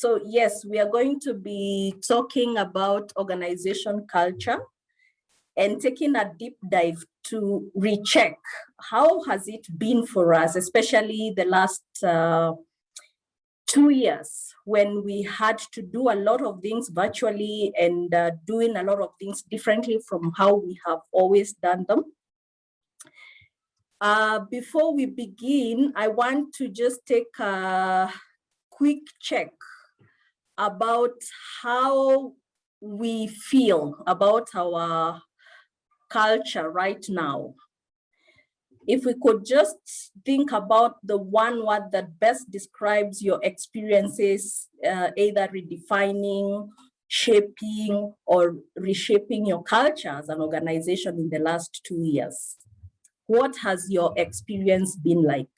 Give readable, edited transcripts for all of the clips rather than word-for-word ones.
So yes, we are going to be talking about organization culture and taking a deep dive to recheck how has it been for us, especially the last 2 years when we had to do a lot of things virtually and doing a lot of things differently from how we have always done them. Before we begin, I want to just take a quick check about how we feel about our culture right now. If we could just think about the one word that best describes your experiences, either redefining, shaping, or reshaping your culture as an organization in the last 2 years. What has your experience been like?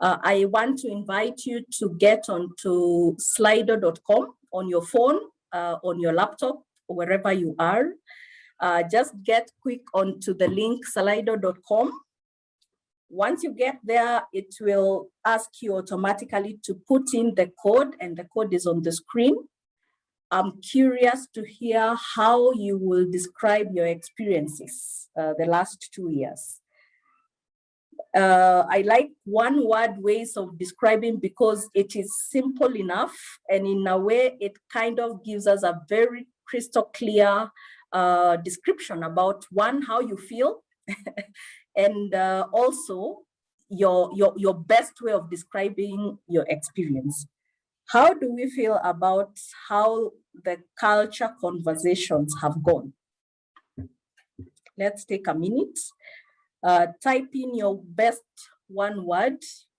I want to invite you to get onto slido.com on your phone, on your laptop, wherever you are. Just get quick onto the link slido.com. Once you get there, it will ask you automatically to put in the code, and the code is on the screen. I'm curious to hear how you will describe your experiences the last 2 years. I like one word ways of describing because it is simple enough, and in a way it kind of gives us a very crystal clear description about one, how you feel, and also your best way of describing your experience. How do we feel about how the culture conversations have gone? Let's take a minute. Type in your best one word.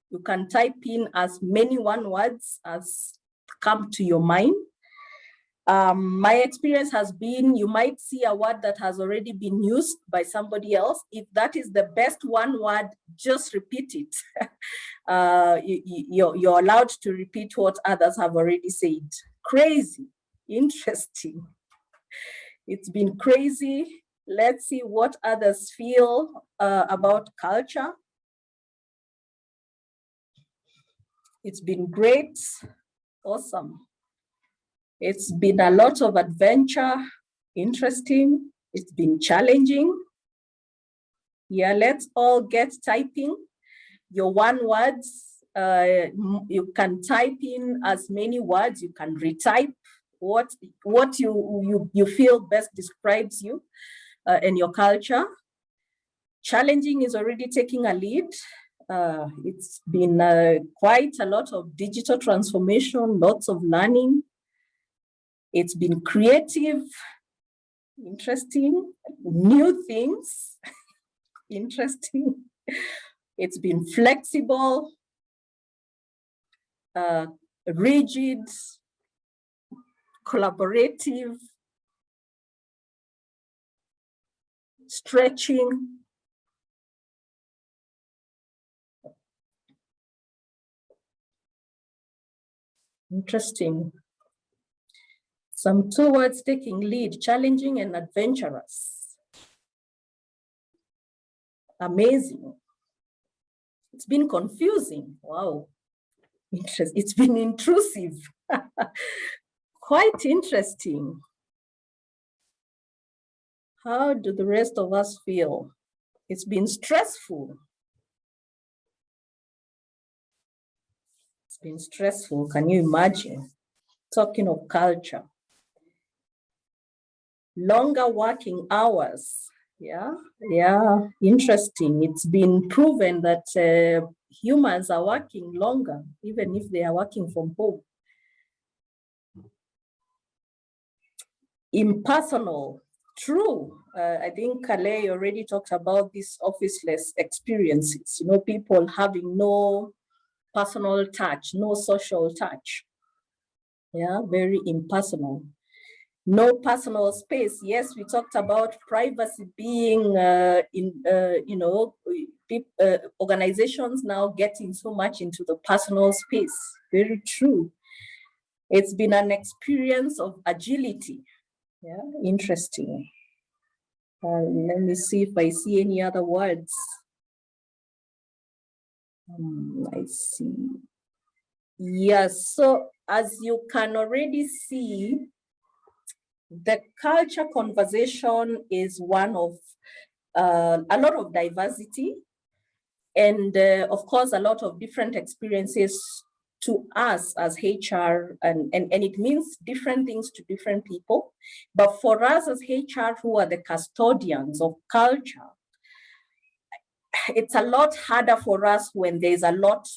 You can type in as many one words as come to your mind. My experience has been, you might see a word that has already been used by somebody else. If that is the best one word, just repeat it. You're allowed to repeat what others have already said. Crazy, interesting. It's been crazy. Let's see what others feel about culture. It's been great, awesome. It's been a lot of adventure, interesting. It's been challenging. Yeah, let's all get typing your one words. You can type in as many words. You can retype what you feel best describes you and your culture. Challenging is already taking a lead. It's been quite a lot of digital transformation, lots of learning. It's been creative, interesting, new things, interesting. It's been flexible, rigid, collaborative, stretching. Interesting. Some 2 words taking lead: challenging and adventurous. Amazing. It's been confusing. Wow. Interesting. It's been intrusive. Quite interesting. How do the rest of us feel? It's been stressful. It's been stressful. Can you imagine? Talking of culture. Longer working hours. Yeah, interesting. It's been proven that humans are working longer, even if they are working from home. Impersonal, true. I think Kale already talked about these officeless experiences, people having no personal touch, no social touch. Yeah, very impersonal. No personal space. Yes, we talked about privacy being organizations now getting so much into the personal space. Very true. It's been an experience of agility. Yeah, interesting. Let me see if I see any other words. I see. Yes, so as you can already see, the culture conversation is one of a lot of diversity and of course, a lot of different experiences to us as HR, and it means different things to different people. But for us as HR, who are the custodians of culture, it's a lot harder for us when there's a lot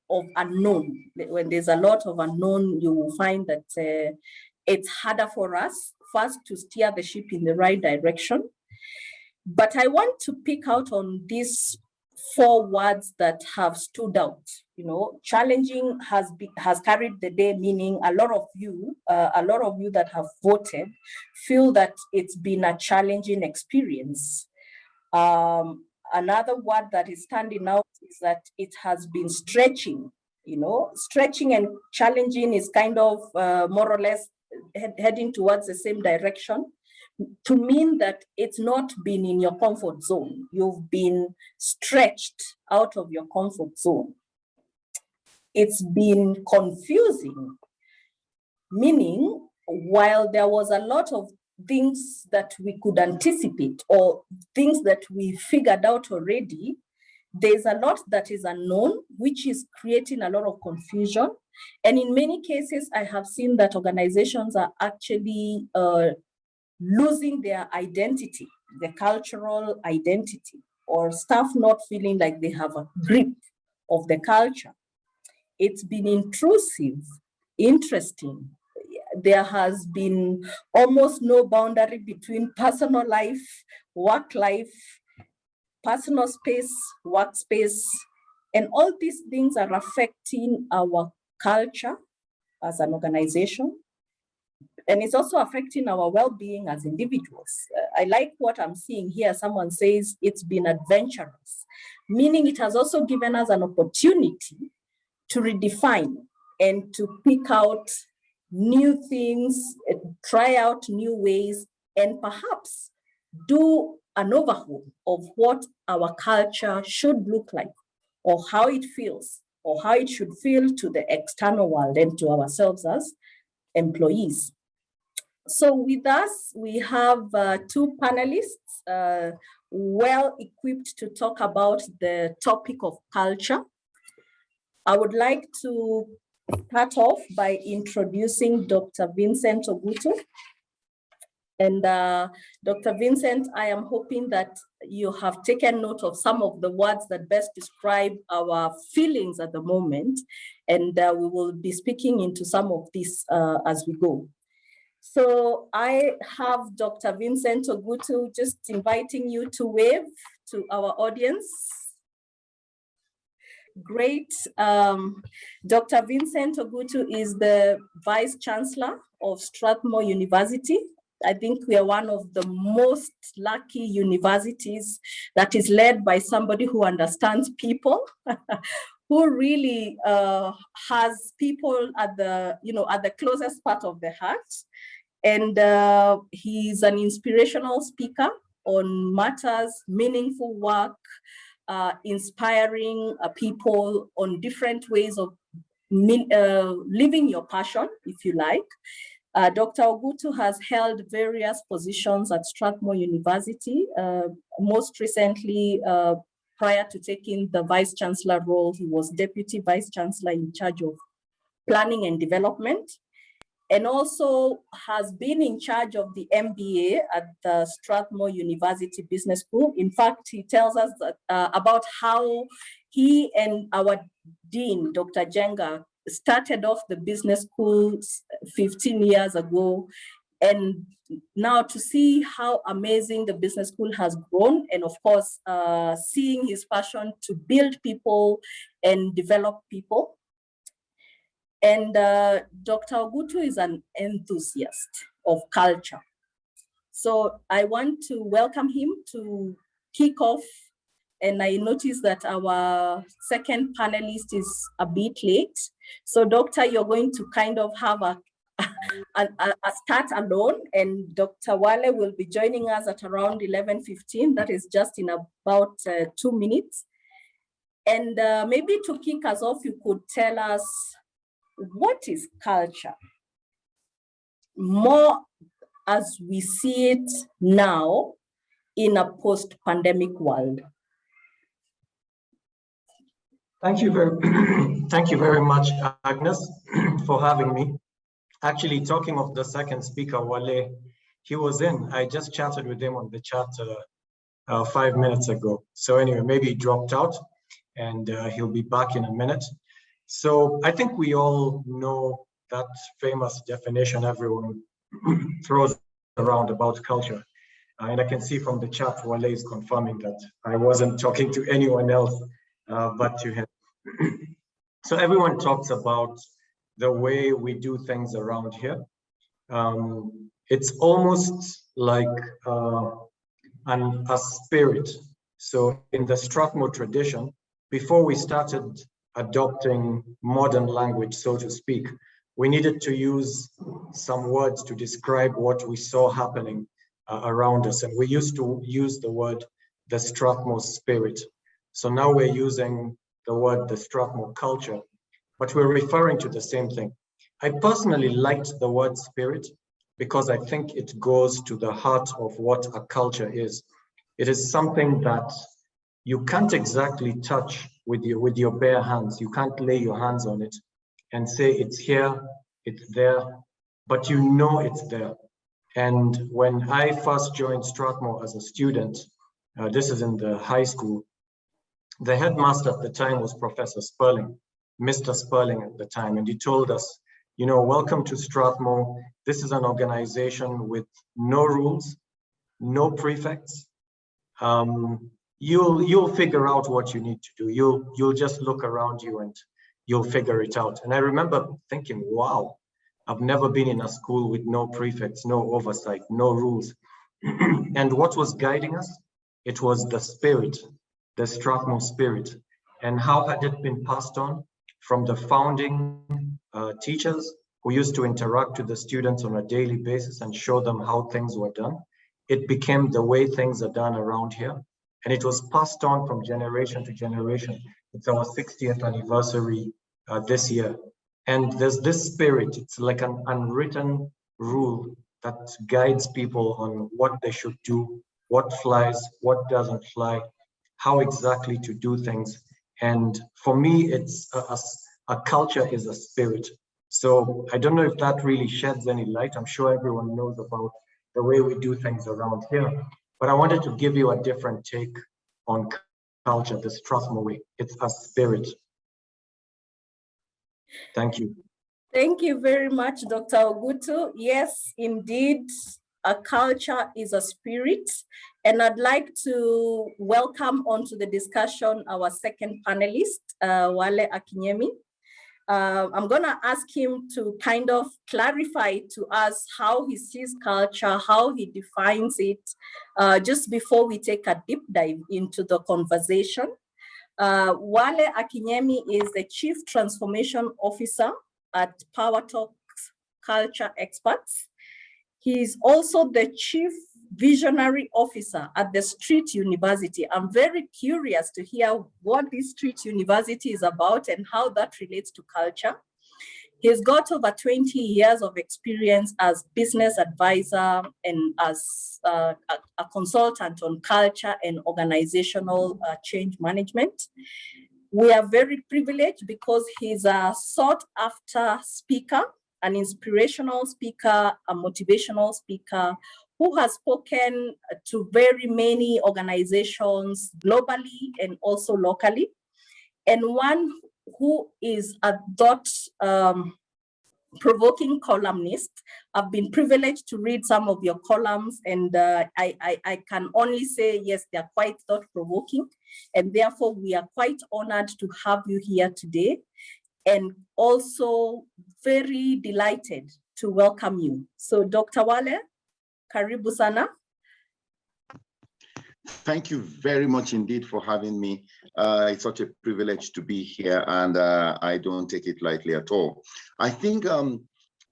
of unknown. When there's a lot of unknown, you will find that it's harder for us first to steer the ship in the right direction. But I want to pick out on these 4 words that have stood out. You know, challenging has carried the day, meaning a lot of you that have voted feel that it's been a challenging experience. Another word that is standing out is that it has been stretching. You know, stretching and challenging is kind of more or less heading towards the same direction, to mean that it's not been in your comfort zone. You've been stretched out of your comfort zone. It's been confusing, meaning while there was a lot of things that we could anticipate or things that we figured out already, there's a lot that is unknown, which is creating a lot of confusion. And in many cases, I have seen that organizations are actually losing their identity, the cultural identity, or staff not feeling like they have a grip of the culture. It's been intrusive, interesting. There has been almost no boundary between personal life, work life, personal space, workspace, and all these things are affecting our culture as an organization. And it's also affecting our well-being as individuals. I like what I'm seeing here. Someone says it's been adventurous, meaning it has also given us an opportunity to redefine and to pick out new things, try out new ways, and perhaps do an overhaul of what our culture should look like, or how it feels, or how it should feel to the external world and to ourselves as employees. So with us, we have 2 panelists well equipped to talk about the topic of culture. I would like to start off by introducing Dr. Vincent Ogutu. And Dr. Vincent, I am hoping that you have taken note of some of the words that best describe our feelings at the moment. And we will be speaking into some of this as we go. So I have Dr. Vincent Ogutu just inviting you to wave to our audience. Great. Dr. Vincent Ogutu is the Vice Chancellor of Strathmore University. I think we are one of the most lucky universities that is led by somebody who understands people, who really has people at the closest part of the heart. And he's an inspirational speaker on matters, meaningful work, inspiring people on different ways of living your passion, if you like. Dr. Ogutu has held various positions at Strathmore University. Most recently, prior to taking the Vice Chancellor role, he was Deputy Vice Chancellor in charge of planning and development, and also has been in charge of the MBA at the Strathmore University Business School. In fact, he tells us that, about how he and our dean, Dr. Jenga, started off the business school 15 years ago. And now to see how amazing the business school has grown, and of course, seeing his passion to build people and develop people. And Dr. Ogutu is an enthusiast of culture. So I want to welcome him to kick off. And I noticed that our second panelist is a bit late. So Doctor, you're going to kind of have a start alone, and Dr. Wale will be joining us at around 11:15. That is just in about 2 minutes. And maybe to kick us off, you could tell us what is culture? More as we see it now in a post-pandemic world. Thank you very much, Agnes, for having me. Actually, talking of the second speaker, Wale, he was in. I just chatted with him on the chat 5 minutes ago. So anyway, maybe he dropped out and he'll be back in a minute. So I think we all know that famous definition everyone throws around about culture. And I can see from the chat, Wale is confirming that I wasn't talking to anyone else but to him. So everyone talks about the way we do things around here. It's almost like a spirit. So in the Strathmore tradition, before we started adopting modern language, so to speak, we needed to use some words to describe what we saw happening around us. And we used to use the word, the Strathmore spirit. So now we're using the word, the Strathmore culture, but we're referring to the same thing. I personally liked the word spirit because I think it goes to the heart of what a culture is. It is something that you can't exactly touch with your bare hands. You can't lay your hands on it and say it's here, it's there, but you know it's there. And when I first joined Strathmore as a student, this is in the high school, the headmaster at the time was Professor Sperling, Mr. Sperling at the time, and he told us, you know, welcome to Strathmore. This is an organization with no rules, no prefects. You'll figure out what you need to do. You'll just look around you and you'll figure it out. And I remember thinking, wow, I've never been in a school with no prefects, no oversight, no rules. And what was guiding us? It was the spirit, the Strathmore spirit. And how had it been passed on from the founding teachers who used to interact with the students on a daily basis and show them how things were done? It became the way things are done around here. And it was passed on from generation to generation. It's our 60th anniversary this year. And there's this spirit, it's like an unwritten rule that guides people on what they should do, what flies, what doesn't fly, how exactly to do things. And for me, it's a culture is a spirit. So I don't know if that really sheds any light. I'm sure everyone knows about the way we do things around here. But I wanted to give you a different take on culture, the Strathmore way. It's a spirit. Thank you. Thank you very much, Dr. Ogutu. Yes, indeed, a culture is a spirit. And I'd like to welcome onto the discussion our second panelist, Wale Akinyemi. I'm going to ask him to kind of clarify to us how he sees culture, how he defines it, just before we take a deep dive into the conversation. Wale Akinyemi is the Chief Transformation Officer at Power Talks Culture Experts. He is also the Chief Visionary Officer at the Street University. I'm very curious to hear what this Street University is about and how that relates to culture. He's got over 20 years of experience as business advisor and as a consultant on culture and organizational change management. We are very privileged because he's a sought after speaker, an inspirational speaker, a motivational speaker, who has spoken to very many organizations globally and also locally, and one who is a thought-provoking columnist. I've been privileged to read some of your columns, and I can only say, yes, they're quite thought-provoking, and therefore we are quite honored to have you here today, and also very delighted to welcome you. So Dr. Wale, karibu sana. Thank you very much indeed for having me. It's such a privilege to be here, and I don't take it lightly at all. I think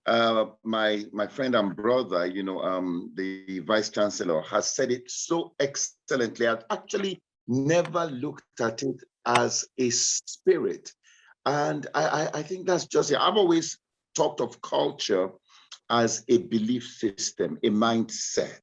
my friend and brother, you know, the Vice Chancellor has said it so excellently. I've actually never looked at it as a spirit. And I think that's just it. I've always talked of culture as a belief system, a mindset.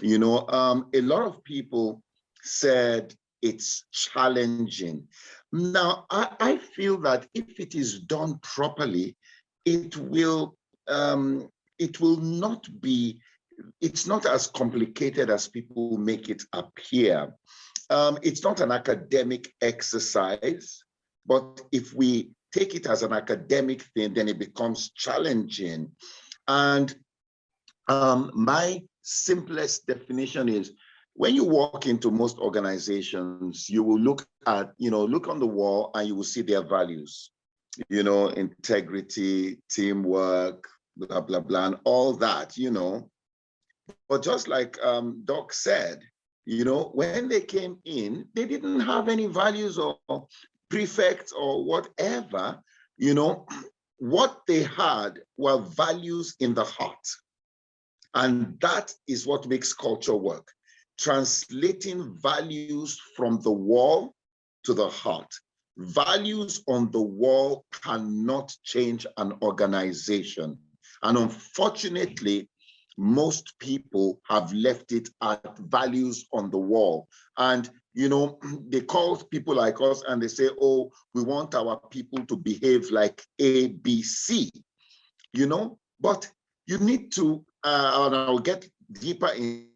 You know, a lot of people said it's challenging. Now, I feel that if it is done properly, it will not be, it's not as complicated as people make it appear. It's not an academic exercise, but if we take it as an academic thing, then it becomes challenging. And my simplest definition is, when you walk into most organizations, you will look at, look on the wall and you will see their values, integrity, teamwork, blah, blah, blah, and all that, But just like Doc said, when they came in, they didn't have any values or prefects or whatever, what they had were values in the heart. And that is what makes culture work. Translating values from the wall to the heart. Values on the wall cannot change an organization. And unfortunately, most people have left it at values on the wall. And, they call people like us and they say, oh, we want our people to behave like A, B, C, but you need to, and I'll get deeper in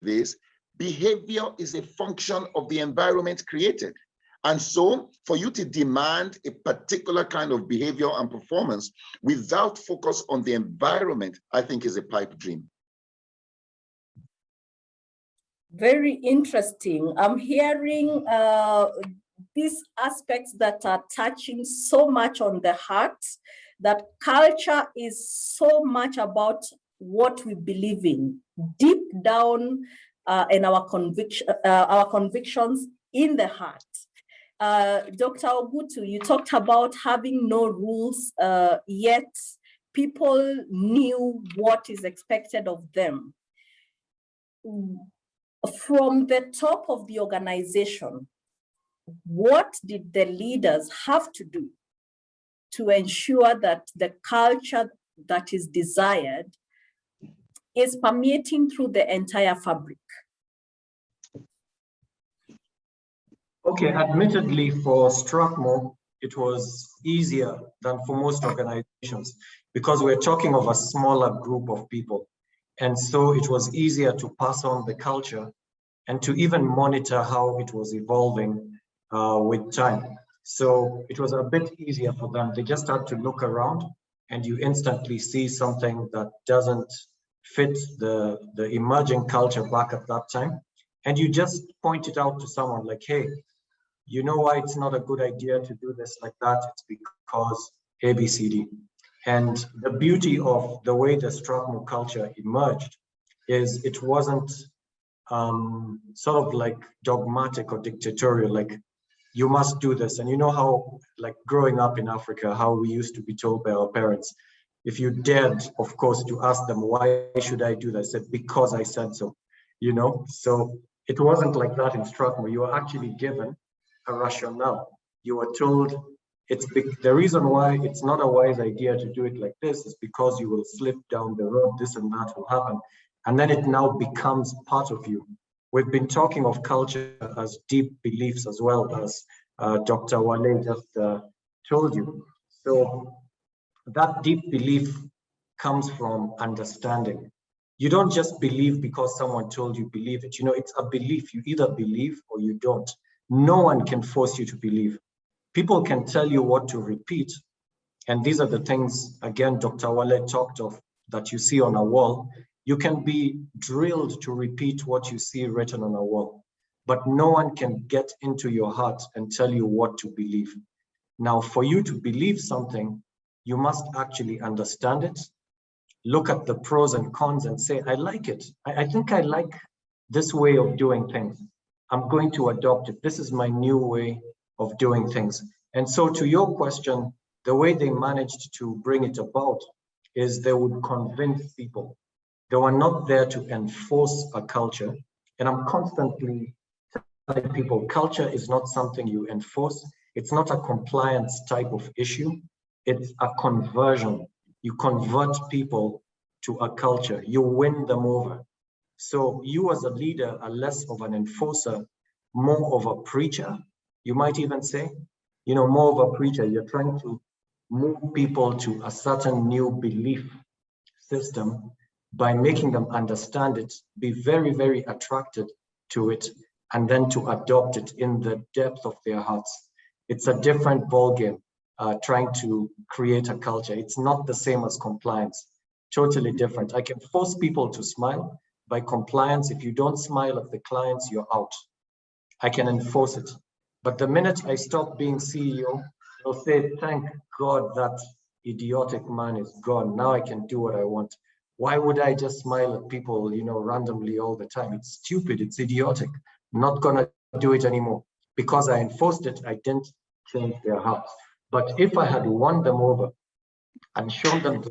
this, behavior is a function of the environment created. And so for you to demand a particular kind of behavior and performance without focus on the environment, I think is a pipe dream. Very interesting. I'm hearing these aspects that are touching so much on the heart, that culture is so much about what we believe in, deep down in our convictions in the heart. Dr. Ogutu, you talked about having no rules, yet people knew what is expected of them. From the top of the organization, what did the leaders have to do to ensure that the culture that is desired is permeating through the entire fabric? Okay, admittedly for Strathmore, it was easier than for most organizations because we're talking of a smaller group of people. And so it was easier to pass on the culture and to even monitor how it was evolving with time. So it was a bit easier for them. They just had to look around and you instantly see something that doesn't fit the emerging culture back at that time. And you just point it out to someone like, hey, you know why it's not a good idea to do this like that? It's because A, B, C, D. And the beauty of the way the Strathmore culture emerged is it wasn't sort of like dogmatic or dictatorial, like you must do this. And you know how, like growing up in Africa, how we used to be told by our parents, if you dared, of course, to ask them, why should I do this? I said, because I said so, So it wasn't like that in Strathmore. You were actually given a rationale. You were told the reason why it's not a wise idea to do it like this is because you will slip down the road, this and that will happen. And then it now becomes part of you. We've been talking of culture as deep beliefs as well, as Dr. Wale just told you. So that deep belief comes from understanding. You don't just believe because someone told you believe it. It's a belief. You either believe or you don't. No one can force you to believe. People can tell you what to repeat. And these are the things, again, Dr. Wale talked of, that you see on a wall. You can be drilled to repeat what you see written on a wall, but no one can get into your heart and tell you what to believe. Now, for you to believe something, you must actually understand it, look at the pros and cons and say, I like it. I think I like this way of doing things. I'm going to adopt it. This is my new way of doing things. And so to your question, the way they managed to bring it about is they would convince people. They were not there to enforce a culture. And I'm constantly telling people, culture is not something you enforce. It's not a compliance type of issue. It's a conversion. You convert people to a culture. You win them over. So you as a leader are less of an enforcer, more of a preacher, you might even say. You know, more of a preacher. You're trying to move people to a certain new belief system by making them understand it, be very, very attracted to it, and then to adopt it in the depth of their hearts. It's a different ballgame, trying to create a culture. It's not the same as compliance, totally different. I can force people to smile. By compliance, if you don't smile at the clients, you're out. I can enforce it. But the minute I stop being CEO, they'll say, thank God that idiotic man is gone. Now I can do what I want. Why would I just smile at people, you know, randomly all the time? It's stupid, it's idiotic. I'm not gonna do it anymore. Because I enforced it, I didn't change their hearts. But if I had won them over and shown them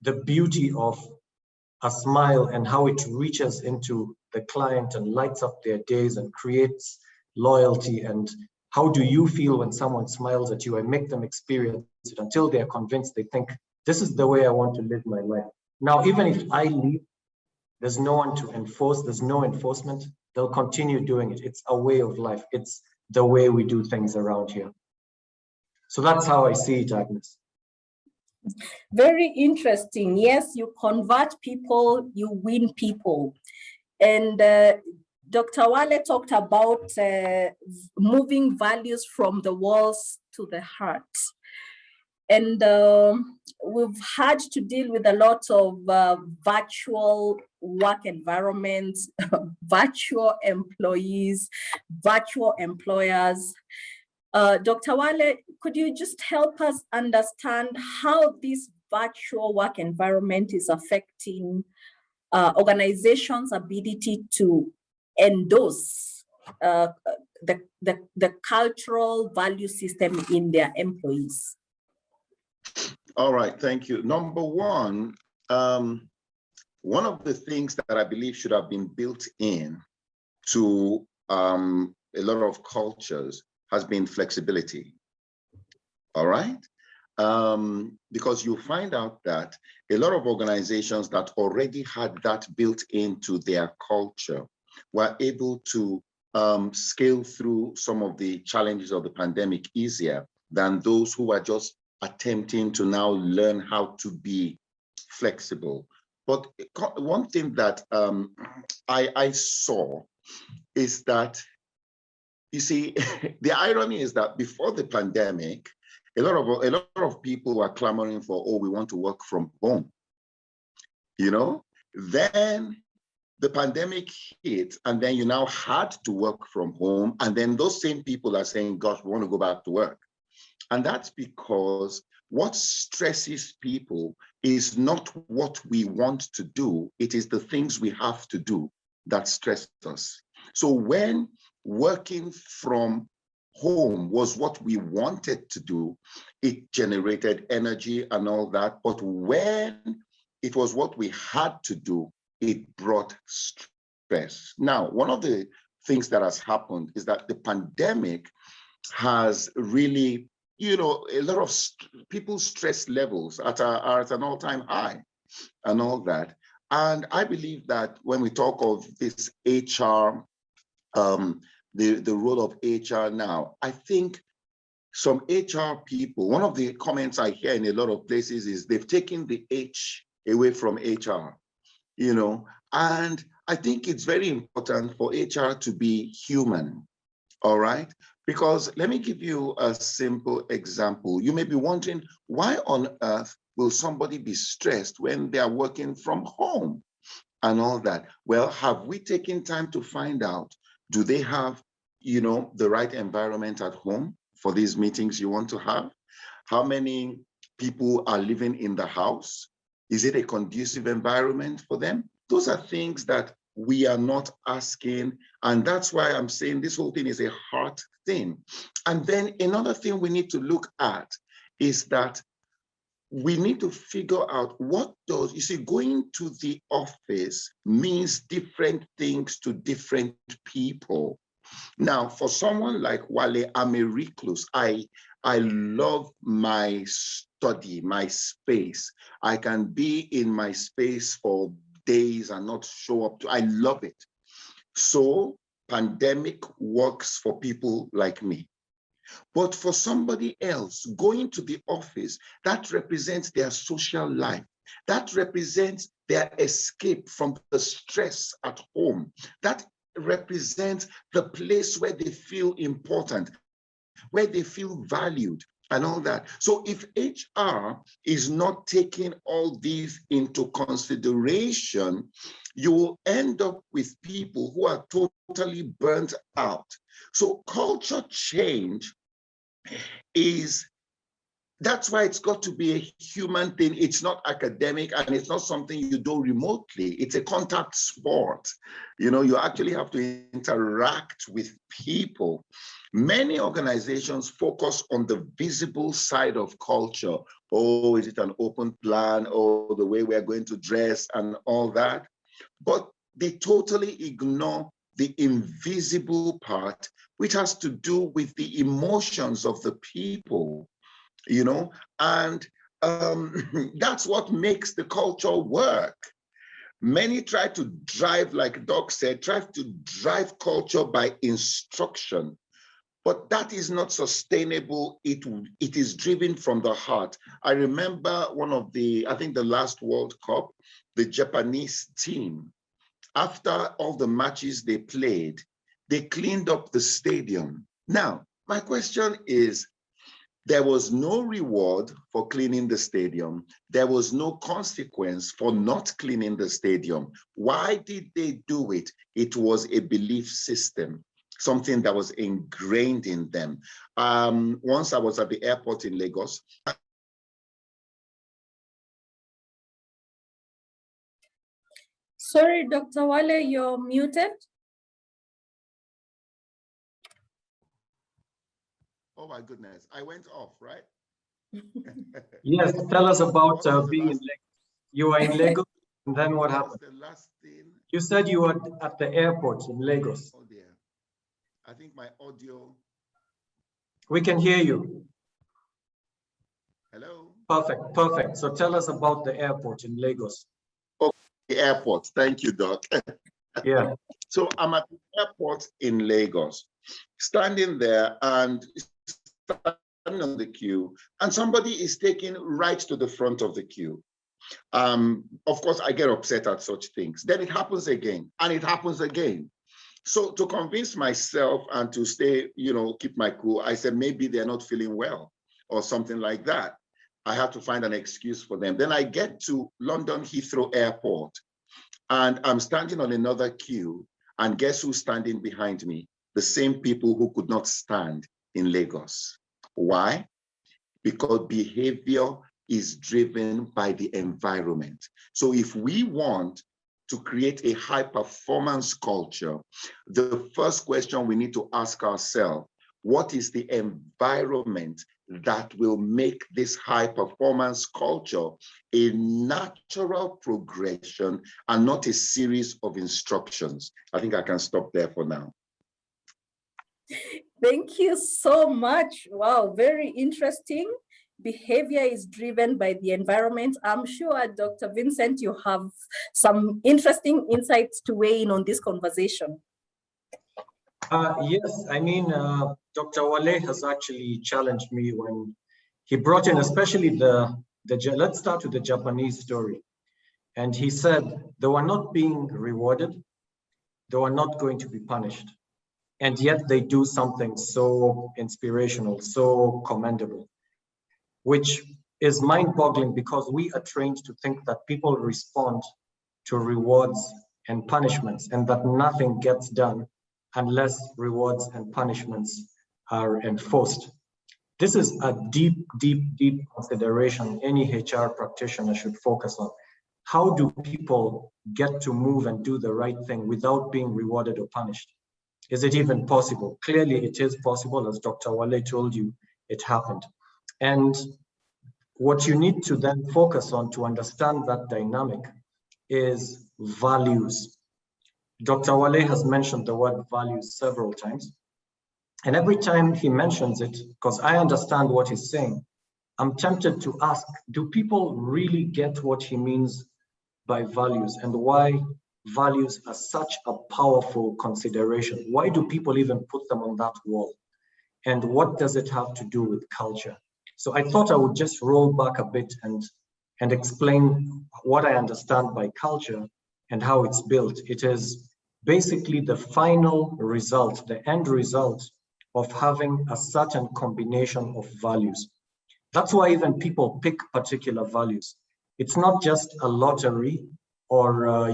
the beauty of a smile and how it reaches into the client and lights up their days and creates loyalty, and how do you feel when someone smiles at you, and make them experience it until they're convinced, they think, this is the way I want to live my life. Now, even if I leave, there's no one to enforce, there's no enforcement, they'll continue doing it. It's a way of life. It's the way we do things around here. So that's how I see it, Agnes. Very interesting. Yes, you convert people, you win people. And Dr. Wale talked about moving values from the walls to the heart. And we've had to deal with a lot of virtual work environments, virtual employees, virtual employers. Dr. Wale, could you just help us understand how this virtual work environment is affecting organizations' ability to endorse the cultural value system in their employees? All right, thank you. Number one of the things that I believe should have been built in to a lot of cultures has been flexibility. All right? Because you find out that a lot of organizations that already had that built into their culture were able to scale through some of the challenges of the pandemic easier than those who are just attempting to now learn how to be flexible. But one thing that I saw is that, you see, the irony is that before the pandemic, a lot of people were clamoring for, oh, we want to work from home. You know, then the pandemic hit, and then you now had to work from home, and then those same people are saying, gosh, we want to go back to work. And that's because what stresses people is not what we want to do, it is the things we have to do that stress us. So when working from home was what we wanted to do, it generated energy and all that. But when it was what we had to do, it brought stress. Now, one of the things that has happened is that the pandemic has really, you know, a lot of people's stress levels are at an all-time high and all that. And I believe that when we talk of this HR, the role of HR now, I think some HR people, one of the comments I hear in a lot of places is they've taken the H away from HR, you know, and I think it's very important for HR to be human, all right? Because let me give you a simple example. You may be wondering, why on earth will somebody be stressed when they are working from home and all that? Well, have we taken time to find out, do they have, you know, the right environment at home for these meetings you want to have? How many people are living in the house? Is it a conducive environment for them? Those are things that we are not asking. And that's why I'm saying this whole thing is a heart thing. And then another thing we need to look at is that we need to figure out what does, you see, going to the office means different things to different people. Now, for someone like Wale, I'm a recluse. I love my study, my space. I can be in my space for days and not show up. I love it. So pandemic works for people like me. But for somebody else, going to the office, that represents their social life. That represents their escape from the stress at home. That represents the place where they feel important, where they feel valued and all that. So if HR is not taking all these into consideration, you will end up with people who are totally burnt out. So culture change that's why it's got to be a human thing. It's not academic and it's not something you do remotely. It's a contact sport. You actually have to interact with people. Many organizations focus on the visible side of culture. Oh, is it an open plan? Oh, the way we're going to dress and all that. But they totally ignore the invisible part, which has to do with the emotions of the people, and that's what makes the culture work. Many try to drive, like Doc said, try to drive culture by instruction, but that is not sustainable. It is driven from the heart. I remember I think the last World Cup, the Japanese team, after all the matches they played, they cleaned up the stadium. Now, my question is, there was no reward for cleaning the stadium. There was no consequence for not cleaning the stadium. Why did they do it? It was a belief system, something that was ingrained in them. Once I was at the airport in Lagos. Sorry, Dr. Wale, you're muted. Oh my goodness, I went off, right? Yes, tell us about being in Lagos. You were in Lagos, and then what happened? The last thing. You said you were at the airport in Lagos. Oh dear. I think my audio. We can hear you. Hello? Perfect, perfect. So tell us about the airport in Lagos. Oh, the airport. Thank you, Doc. Yeah. So I'm at the airport in Lagos, standing there and standing on the queue, and somebody is taking right to the front of the queue. Of course, I get upset at such things. Then it happens again, and it happens again. So to convince myself and to stay, keep my cool, I said, maybe they're not feeling well or something like that. I had to find an excuse for them. Then I get to London Heathrow Airport, and I'm standing on another queue, and guess who's standing behind me? The same people who could not stand in Lagos. Why? Because behavior is driven by the environment. So if we want to create a high performance culture, the first question we need to ask ourselves, what is the environment that will make this high performance culture a natural progression and not a series of instructions? I think I can stop there for now. Thank you so much. Wow, very interesting. Behavior is driven by the environment. I'm sure, Dr. Vincent, you have some interesting insights to weigh in on this conversation. Yes, I mean, Dr. Wale has actually challenged me when he brought in, especially let's start with the Japanese story. And he said they were not being rewarded, they were not going to be punished. And yet they do something so inspirational, so commendable, which is mind-boggling because we are trained to think that people respond to rewards and punishments and that nothing gets done unless rewards and punishments are enforced. This is a deep, deep, deep consideration any HR practitioner should focus on. How do people get to move and do the right thing without being rewarded or punished? Is it even possible? Clearly, it is possible. As Dr. Wale told you, it happened. And what you need to then focus on to understand that dynamic is values. Dr. Wale has mentioned the word values several times. And every time he mentions it, because I understand what he's saying, I'm tempted to ask, do people really get what he means by values and why values are such a powerful consideration? Why do people even put them on that wall? And what does it have to do with culture? So I thought I would just roll back a bit and explain what I understand by culture and how it's built. It is basically the final result, the end result of having a certain combination of values. That's why even people pick particular values. It's not just a lottery or,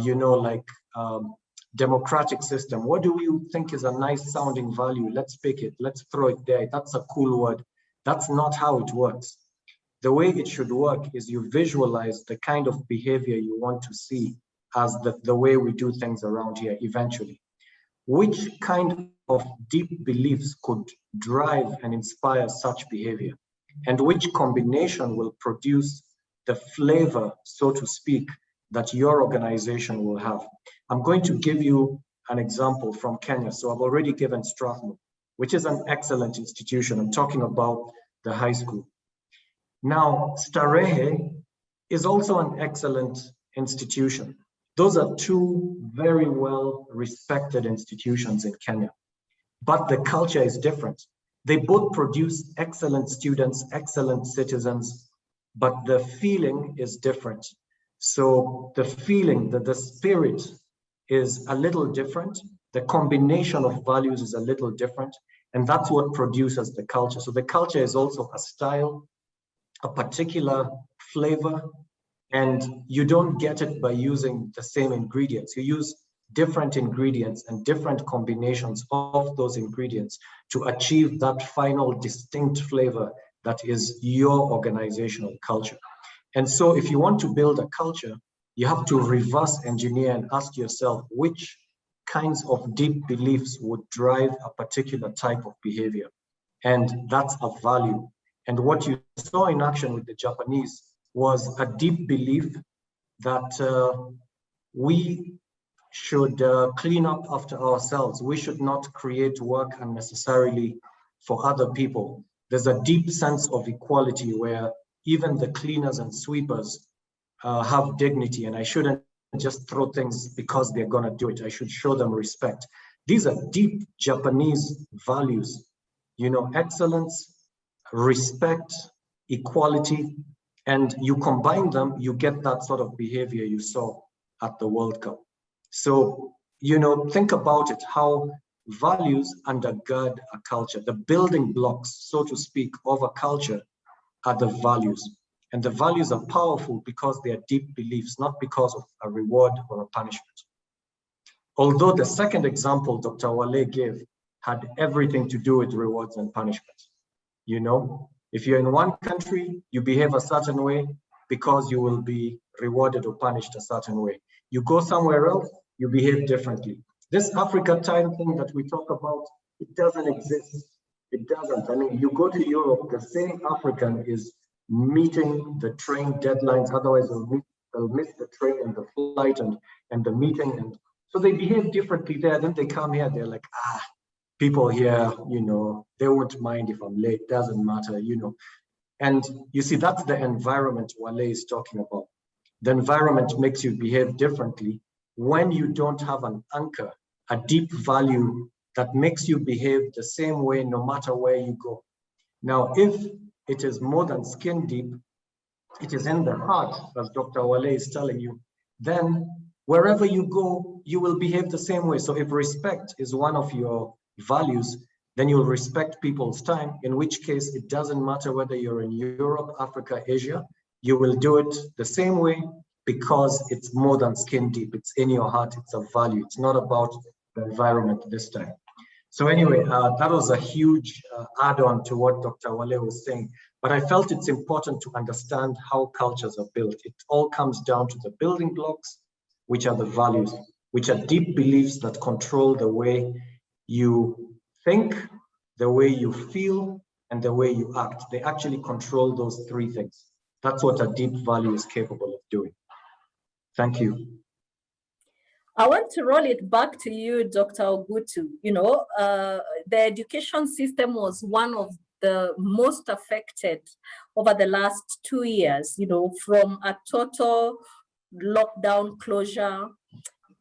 democratic system. What do you think is a nice sounding value? Let's pick it, let's throw it there. That's a cool word. That's not how it works. The way it should work is you visualize the kind of behavior you want to see as the way we do things around here eventually. Which kind of deep beliefs could drive and inspire such behavior? And which combination will produce the flavor, so to speak, that your organization will have? I'm going to give you an example from Kenya. So I've already given Strathmore, which is an excellent institution. I'm talking about the high school. Now, Starehe is also an excellent institution. Those are two very well respected institutions in Kenya, but the culture is different. They both produce excellent students, excellent citizens, but the feeling is different. So the feeling, the spirit is a little different. The combination of values is a little different, and that's what produces the culture. So the culture is also a style, a particular flavor, and you don't get it by using the same ingredients. You use different ingredients and different combinations of those ingredients to achieve that final distinct flavor that is your organizational culture. And so if you want to build a culture, you have to reverse engineer and ask yourself which kinds of deep beliefs would drive a particular type of behavior. And that's a value. And what you saw in action with the Japanese was a deep belief that we should clean up after ourselves. We should not create work unnecessarily for other people. There's a deep sense of equality where even the cleaners and sweepers have dignity, and I shouldn't just throw things because they're gonna do it. I should show them respect. These are deep Japanese values, excellence, respect, equality, and you combine them, you get that sort of behavior you saw at the World Cup. So, think about it, how values undergird a culture. The building blocks, so to speak, of a culture are the values. And the values are powerful because they are deep beliefs, not because of a reward or a punishment. Although the second example Dr. Wale gave had everything to do with rewards and punishments. If you're in one country, you behave a certain way because you will be rewarded or punished a certain way. You go somewhere else, you behave differently. This Africa time thing that we talk about, it doesn't exist. It doesn't. I mean, you go to Europe, the same African is meeting the train deadlines, otherwise they'll miss the train and the flight and the meeting. And so they behave differently there. Then they come here, they're like, people here, they won't mind if I'm late, doesn't matter, And you see, that's the environment Wale is talking about. The environment makes you behave differently when you don't have an anchor, a deep value that makes you behave the same way no matter where you go. Now, if it is more than skin deep, it is in the heart, as Dr. Wale is telling you, then wherever you go, you will behave the same way. So if respect is one of your values, then you'll respect people's time, in which case it doesn't matter whether you're in Europe, Africa, Asia, you will do it the same way because it's more than skin deep. It's in your heart, it's a value. It's not about the environment this time. So anyway, that was a huge add-on to what Dr. Wale was saying, but I felt it's important to understand how cultures are built. It all comes down to the building blocks, which are the values, which are deep beliefs that control the way you think, the way you feel, and the way you act. They actually control those three things. That's what a deep value is capable of doing. Thank you. I want to roll it back to you, Dr. Ogutu. The education system was one of the most affected over the last 2 years, from a total lockdown closure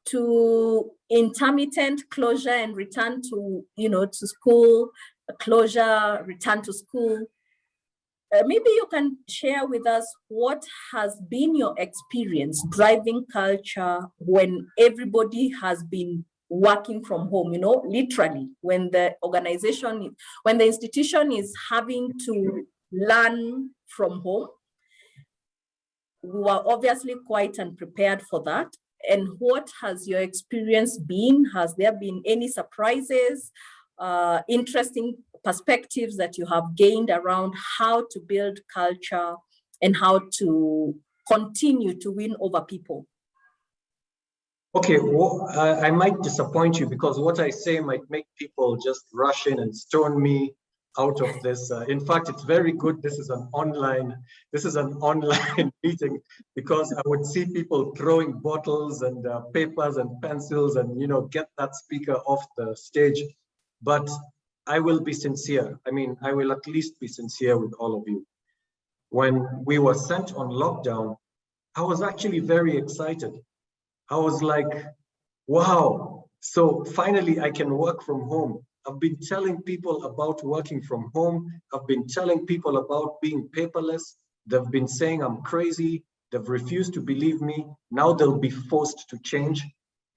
to intermittent closure and return to, to school, closure, return to school. Maybe you can share with us what has been your experience driving culture when everybody has been working from home, literally when the institution is having to learn from home. We were obviously quite unprepared for that. And what has your experience been? Has there been any surprises, interesting perspectives that you have gained around how to build culture and how to continue to win over people? Okay, well, I might disappoint you because what I say might make people just rush in and stone me out of this. In fact, it's very good. This is an online meeting, because I would see people throwing bottles and papers and pencils and, get that speaker off the stage. But I will be sincere. I mean, I will at least be sincere with all of you. When we were sent on lockdown, I was actually very excited. I was like, wow, so finally I can work from home. I've been telling people about working from home. I've been telling people about being paperless. They've been saying I'm crazy. They've refused to believe me. Now they'll be forced to change.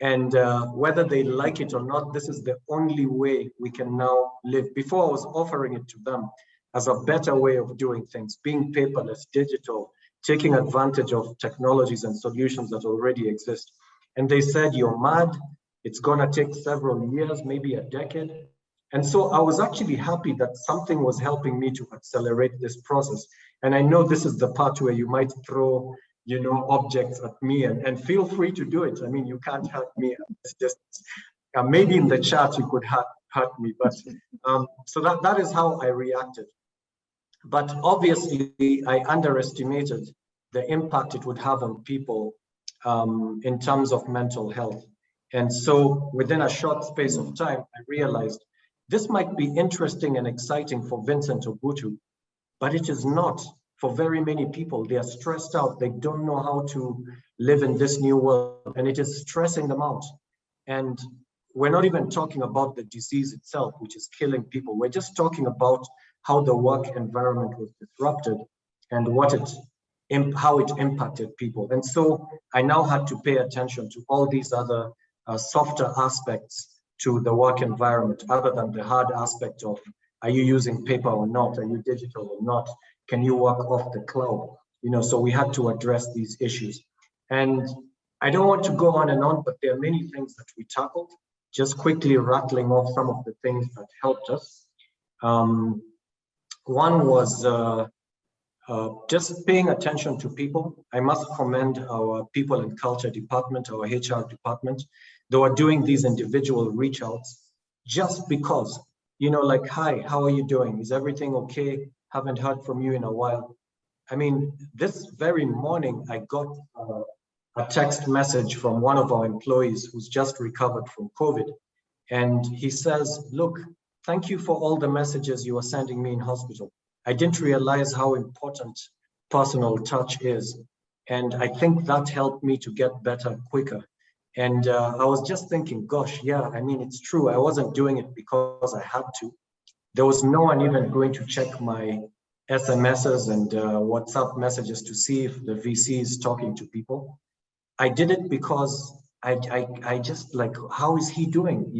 And whether they like it or not, this is the only way we can now live. Before I was offering it to them as a better way of doing things, being paperless, digital, taking advantage of technologies and solutions that already exist. And they said, you're mad. It's gonna take several years, maybe a decade. And so I was actually happy that something was helping me to accelerate this process. And I know this is the part where you might throw, objects at me, and feel free to do it. I mean, you can't hurt me. It's just, maybe in the chat you could hurt me, but so that is how I reacted. But obviously I underestimated the impact it would have on people in terms of mental health. And so within a short space of time, I realized this might be interesting and exciting for Vincent Ogutu, but it is not for very many people. They are stressed out. They don't know how to live in this new world, and it is stressing them out. And we're not even talking about the disease itself, which is killing people. We're just talking about how the work environment was disrupted and how it impacted people. And so I now had to pay attention to all these other softer aspects to the work environment, other than the hard aspect of, are you using paper or not? Are you digital or not? Can you work off the cloud? So we had to address these issues. And I don't want to go on and on, but there are many things that we tackled. Just quickly rattling off some of the things that helped us. One was just paying attention to people. I must commend our people and culture department, our HR department. They were doing these individual reach outs just because, like, hi, how are you doing? Is everything okay? Haven't heard from you in a while. I mean, this very morning, I got a text message from one of our employees who's just recovered from COVID. And he says, look, thank you for all the messages you were sending me in hospital. I didn't realize how important personal touch is. And I think that helped me to get better quicker. And I was just thinking, gosh, yeah, I mean, it's true. I wasn't doing it because I had to. There was no one even going to check my SMSs and WhatsApp messages to see if the VC is talking to people. I did it because I just like, how is he doing?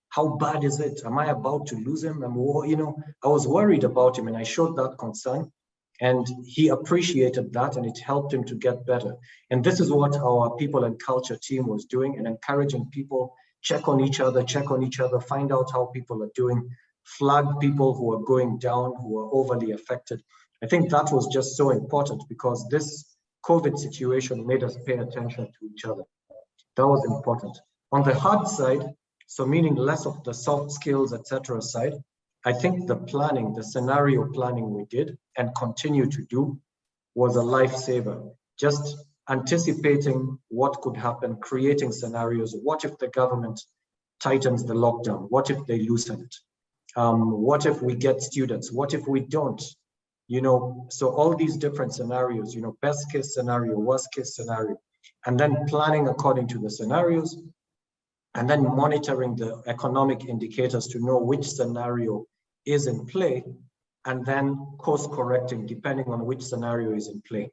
How bad is it? Am I about to lose him? I was worried about him, and I showed that concern, and he appreciated that, and it helped him to get better. And this is what our people and culture team was doing, and encouraging people, check on each other, find out how people are doing, flag people who are going down, who are overly affected. I think that was just so important, because this COVID situation made us pay attention to each other. That was important. On the hard side, so meaning less of the soft skills, etc. side, I think the scenario planning we did and continue to do was a lifesaver. Just anticipating what could happen, creating scenarios. What if the government tightens the lockdown? What if they loosen it? What if we get students? What if we don't? So all these different scenarios, best case scenario, worst case scenario, and then planning according to the scenarios, and then monitoring the economic indicators to know which scenario is in play, and then course correcting depending on which scenario is in play.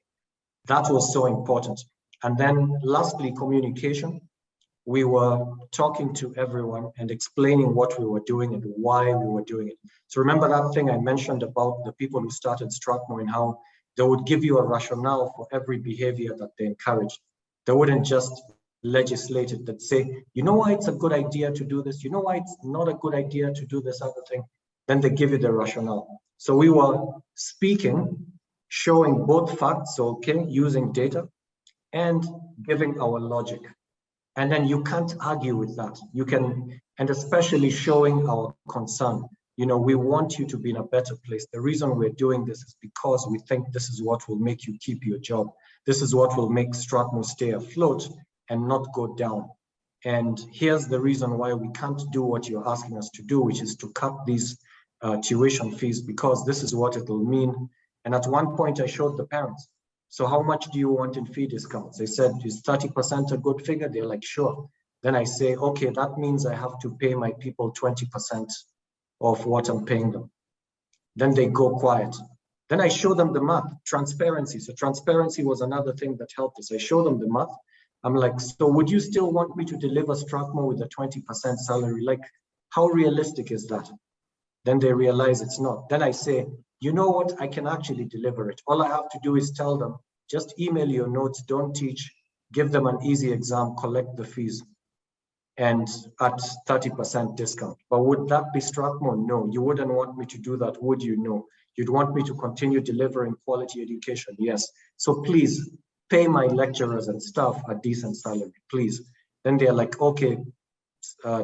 That was so important. And then lastly, communication. We were talking to everyone and explaining what we were doing and why we were doing it. So remember that thing I mentioned about the people who started Strathmore and how they would give you a rationale for every behavior that they encouraged. They wouldn't just legislate it, that say, you know why it's a good idea to do this? You know why it's not a good idea to do this other thing? Then they give you the rationale. So we were speaking, showing both facts, okay, using data, and giving our logic. And then you can't argue with that. You can, and especially showing our concern. We want you to be in a better place. The reason we're doing this is because we think this is what will make you keep your job. This is what will make Strathmore stay afloat and not go down. And here's the reason why we can't do what you're asking us to do, which is to cut these tuition fees, because this is what it will mean. And at one point I showed the parents, so how much do you want in fee discounts? They said, is 30% a good figure? They're like, sure. Then I say, okay, that means I have to pay my people 20% of what I'm paying them. Then they go quiet. Then I show them the math, transparency. So transparency was another thing that helped us. I show them the math. I'm like, so would you still want me to deliver Strathmore with a 20% salary? Like, how realistic is that? Then they realize it's not. Then I say, you know what, I can actually deliver it. All I have to do is tell them, just email your notes, don't teach, give them an easy exam, collect the fees, and at 30% discount. But would that be Strathmore? No, you wouldn't want me to do that, would you? No. You'd want me to continue delivering quality education, yes. So please, pay my lecturers and staff a decent salary, please. Then they're like, okay,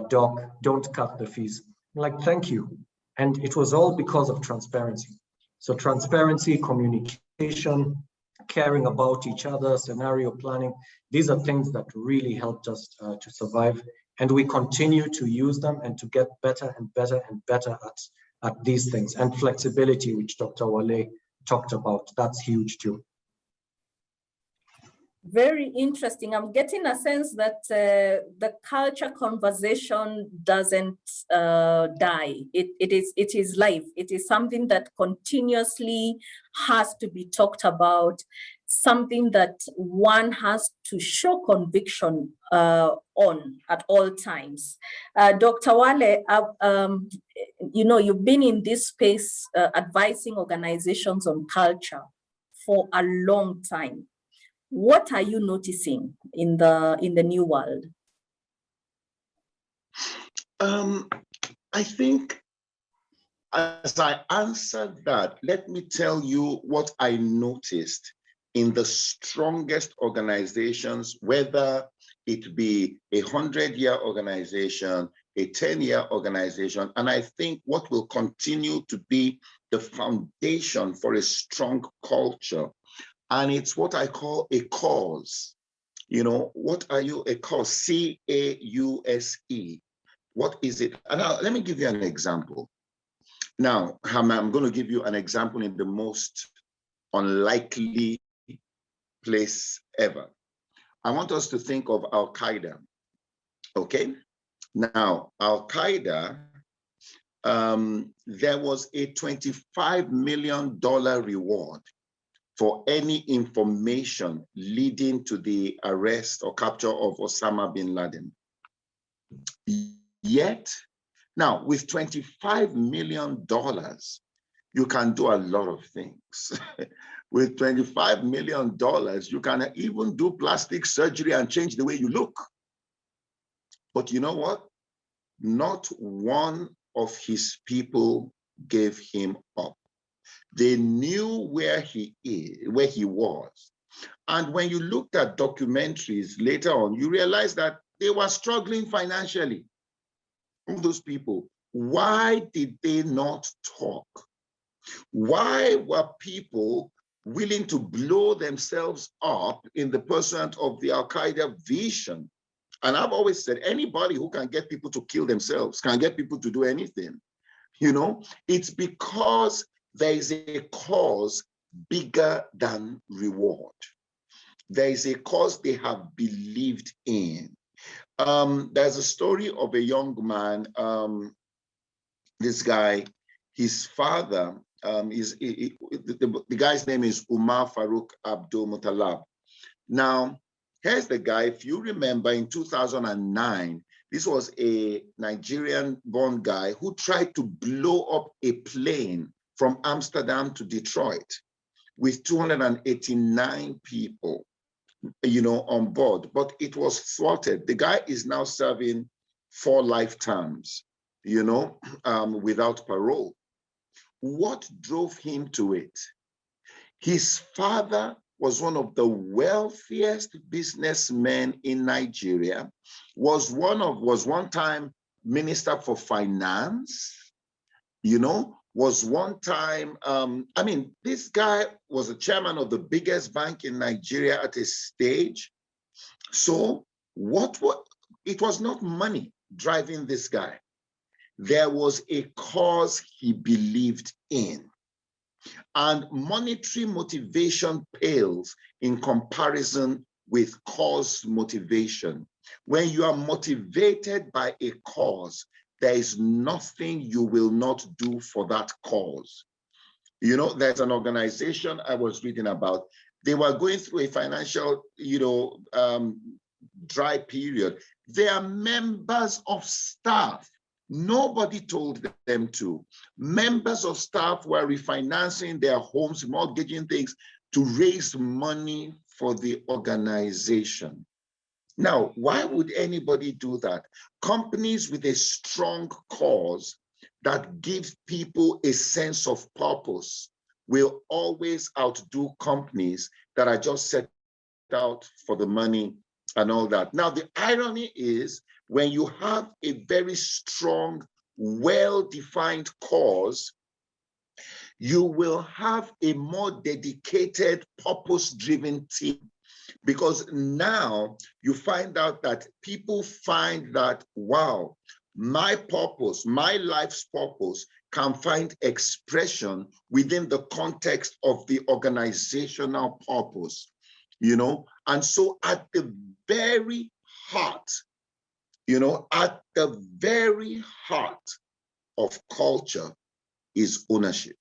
Doc, don't cut the fees. I'm like, thank you. And it was all because of transparency. So transparency, communication, caring about each other, scenario planning, these are things that really helped us to survive. And we continue to use them and to get better and better and better at these things. And flexibility, which Dr. Wale talked about, that's huge too. Very interesting. I'm getting a sense that the culture conversation doesn't die. It is life. It is something that continuously has to be talked about, something that one has to show conviction on at all times. Dr. Wale, you've been in this space advising organizations on culture for a long time. What are you noticing in the new world? I think as I answered that, let me tell you what I noticed in the strongest organizations, whether it be a 100-year organization, a 10-year organization, and I think what will continue to be the foundation for a strong culture. And it's what I call a cause. What are you? A cause, C-A-U-S-E. What is it? And let me give you an example. Now, I'm going to give you an example in the most unlikely place ever. I want us to think of Al-Qaeda, okay? Now, Al-Qaeda, there was a $25 million reward for any information leading to the arrest or capture of Osama bin Laden. Yet, now with $25 million, you can do a lot of things. With $25 million, you can even do plastic surgery and change the way you look. But you know what? Not one of his people gave him up. They knew where he was. And when you looked at documentaries later on, you realize that they were struggling financially. Those people, why did they not talk? Why were people willing to blow themselves up in the pursuit of the Al-Qaeda vision. And I've always said, anybody who can get people to kill themselves, can get people to do anything, you know, it's because there is a cause bigger than reward. There is a cause they have believed in. There's a story of a young man, this guy, his father, the guy's name is Umar Farouk Abdul Muttalab. Now, here's the guy, if you remember in 2009, this was a Nigerian-born guy who tried to blow up a plane from Amsterdam to Detroit with 289 people, you know, on board, but it was thwarted. The guy is now serving 4 life terms, you know, without parole. What drove him to it? His father was one of the wealthiest businessmen in Nigeria, was one time Minister for Finance, you know, was one time, I mean, this guy was the chairman of the biggest bank in Nigeria at a stage. So it was not money driving this guy. There was a cause he believed in. And monetary motivation pales in comparison with cause motivation. When you are motivated by a cause, there is nothing you will not do for that cause. You know, there's an organization I was reading about. They were going through a financial, you know, dry period. They are members of staff. Nobody told them to. Members of staff were refinancing their homes, mortgaging things to raise money for the organization. Now, why would anybody do that? Companies with a strong cause that gives people a sense of purpose will always outdo companies that are just set out for the money and all that. Now, the irony is when you have a very strong, well-defined cause, you will have a more dedicated, purpose-driven team. Because now you find out that people find that, wow, my purpose, my life's purpose can find expression within the context of the organizational purpose, you know? And so at the very heart, you know, at the very heart of culture is ownership.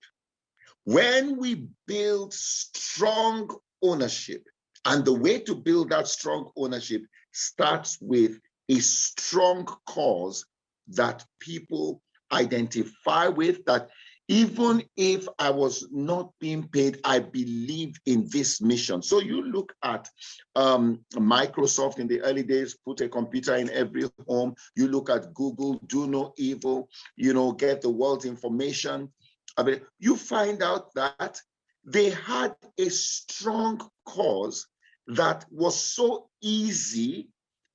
When we build strong ownership, and the way to build that strong ownership starts with a strong cause that people identify with, that even if I was not being paid, I believe in this mission. So you look at Microsoft in the early days, put a computer in every home. You look at Google, do no evil, you know, get the world's information. I mean, you find out that they had a strong cause that was so easy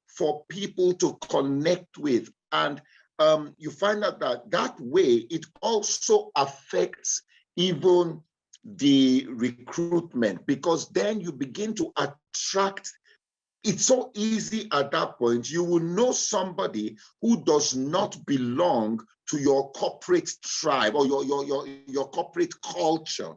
for people to connect with. And you find out that that way, it also affects even the recruitment, because then you begin to attract. It's so easy at that point. You will know somebody who does not belong to your corporate tribe or your corporate culture.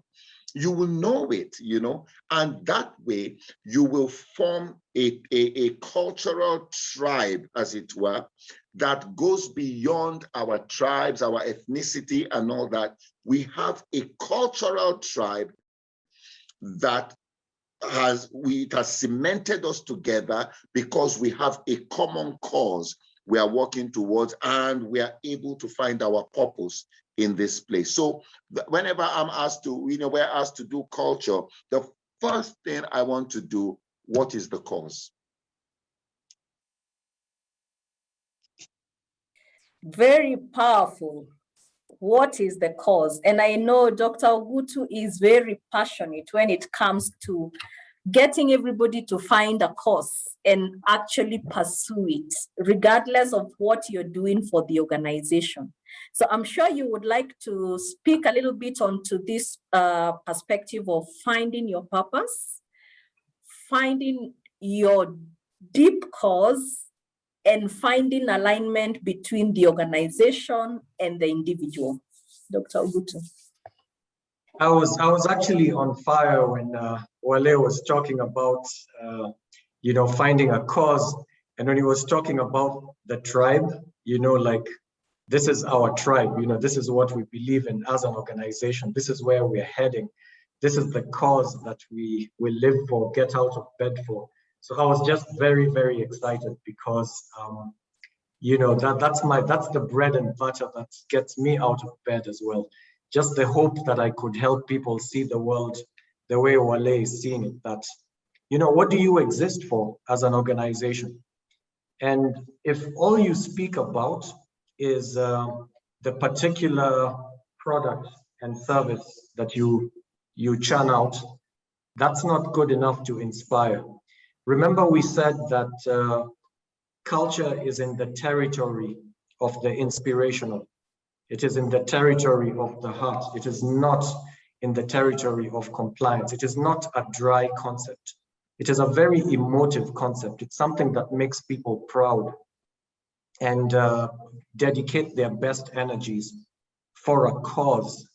You will know it, you know, and that way you will form a cultural tribe, as it were, that goes beyond our tribes, our ethnicity and all that. We have a cultural tribe that it has cemented us together because we have a common cause we are working towards, and we are able to find our purpose in this place. So whenever I'm asked to, you know, we're asked to do culture, the first thing I want to do, what is the cause? Very powerful. What is the cause? And I know Dr. Ogutu is very passionate when it comes to getting everybody to find a cause and actually pursue it, regardless of what you're doing for the organization. So I'm sure you would like to speak a little bit onto this perspective of finding your purpose, finding your deep cause, and finding alignment between the organization and the individual. Dr. Ogutu. I was actually on fire when Wale was talking about finding a cause, and when he was talking about the tribe, like this is our tribe, this is what we believe in as an organization, this is where we're heading, this is the cause that we will live for, get out of bed for. So I was just very, very excited because that's the bread and butter that gets me out of bed as well. Just the hope that I could help people see the world the way Wale is seeing it, that, what do you exist for as an organization? And if all you speak about is the particular product and service that you churn out, that's not good enough to inspire. Remember, we said that culture is in the territory of the inspirational. It is in the territory of the heart. It is not in the territory of compliance. It is not a dry concept. It is a very emotive concept. It's something that makes people proud and dedicate their best energies for a cause,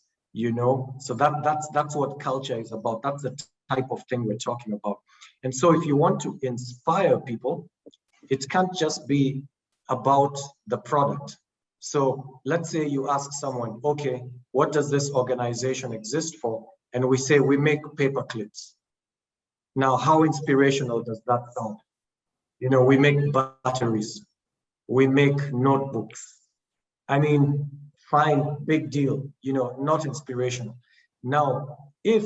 So that's what culture is about. That's the type of thing we're talking about. And so if you want to inspire people, it can't just be about the product. So let's say you ask someone, okay, what does this organization exist for? And we say we make paper clips. Now, how inspirational does that sound? We make batteries, we make notebooks. I mean, fine, big deal, not inspirational. Now, if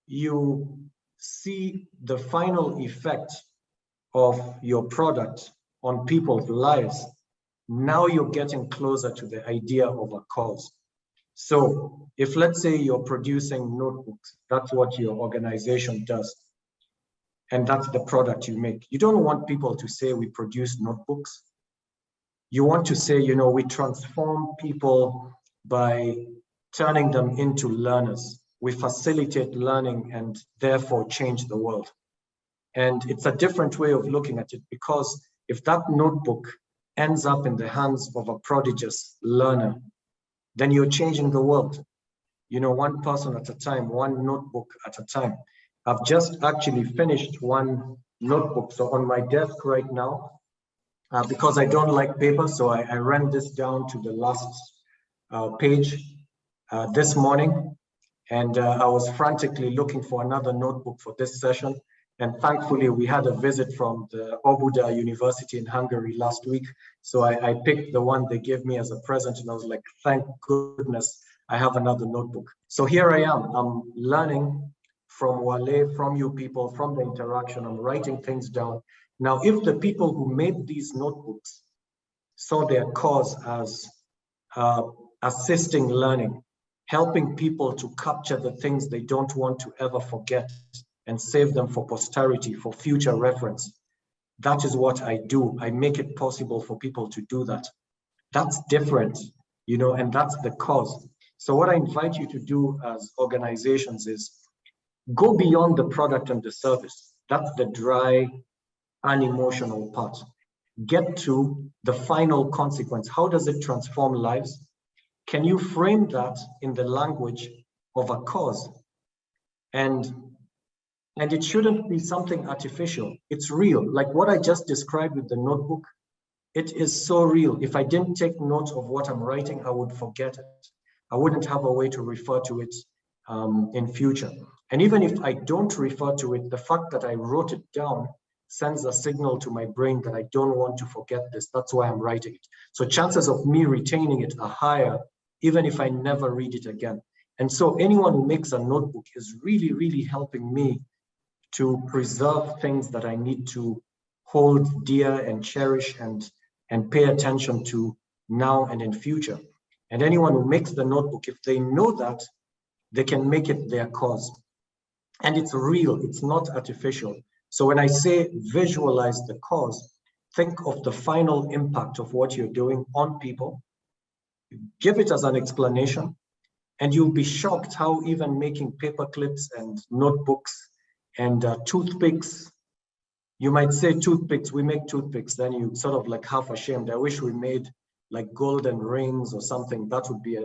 you see the final effect of your product on people's lives, now you're getting closer to the idea of a cause. So if, let's say, you're producing notebooks, that's what your organization does, and that's the product you make. You don't want people to say we produce notebooks. You want to say, we transform people by turning them into learners. We facilitate learning and therefore change the world. And it's a different way of looking at it, because if that notebook ends up in the hands of a prodigious learner, then you're changing the world, one person at a time, one notebook at a time. I've just actually finished one notebook. So on my desk right now, because I don't like paper, so I ran this down to the last page this morning. And I was frantically looking for another notebook for this session. And thankfully, we had a visit from the Obuda University in Hungary last week. So I picked the one they gave me as a present, and I was like, thank goodness I have another notebook. So here I am. I'm learning from Wale, from you people, from the interaction. I'm writing things down. Now, if the people who made these notebooks saw their cause as assisting learning, helping people to capture the things they don't want to ever forget and save them for posterity, for future reference, that is what I do. I make it possible for people to do that. That's different, and that's the cause. So what I invite you to do as organizations is go beyond the product and the service. That's the dry, unemotional part. Get to the final consequence. How does it transform lives? Can you frame that in the language of a cause? And it shouldn't be something artificial. It's real. Like what I just described with the notebook, it is so real. If I didn't take note of what I'm writing, I would forget it. I wouldn't have a way to refer to it in future. And even if I don't refer to it, the fact that I wrote it down sends a signal to my brain that I don't want to forget this. That's why I'm writing it. So chances of me retaining it are higher, even if I never read it again. And so anyone who makes a notebook is really, really helping me to preserve things that I need to hold dear and cherish and pay attention to now and in future. And anyone who makes the notebook, if they know that, they can make it their cause. And it's real, it's not artificial. So when I say visualize the cause, think of the final impact of what you're doing on people, give it as an explanation, and you'll be shocked how even making paper clips and notebooks and toothpicks, you might say toothpicks, we make toothpicks, then you sort of like half ashamed. I wish we made like golden rings or something. That would be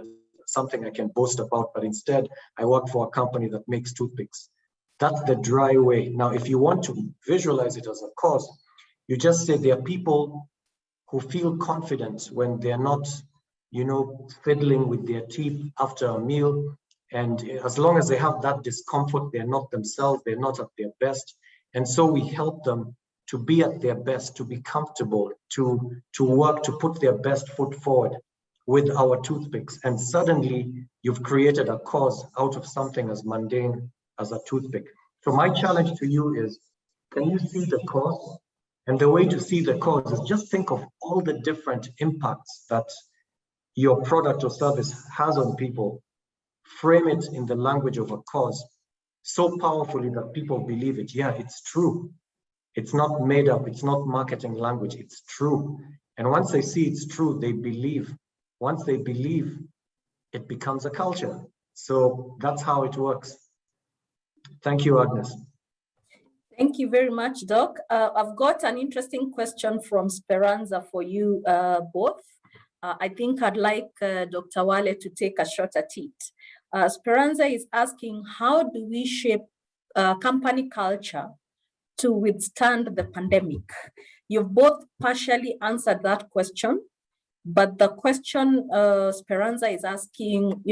something I can boast about, but instead I work for a company that makes toothpicks. That's the dry way. Now, if you want to visualize it as a cause, you just say there are people who feel confident when they're not, fiddling with their teeth after a meal. And as long as they have that discomfort, they're not themselves, they're not at their best. And so we help them to be at their best, to be comfortable, to work, to put their best foot forward with our toothpicks. And suddenly you've created a cause out of something as mundane as a toothpick. So my challenge to you is, can you see the cause? And the way to see the cause is just think of all the different impacts that your product or service has on people. Frame it in the language of a cause so powerfully that people believe it. Yeah, it's true. It's not made up. It's not marketing language. It's true. And once they see it's true, they believe. Once they believe, it becomes a culture. So that's how it works. Thank you, Agnes. Thank you very much, Doc. I've got an interesting question from Speranza for you both. I think I'd like Dr. Wale to take a shot at it. Speranza is asking, how do we shape company culture to withstand the pandemic? You've both partially answered that question, but the question Speranza is asking,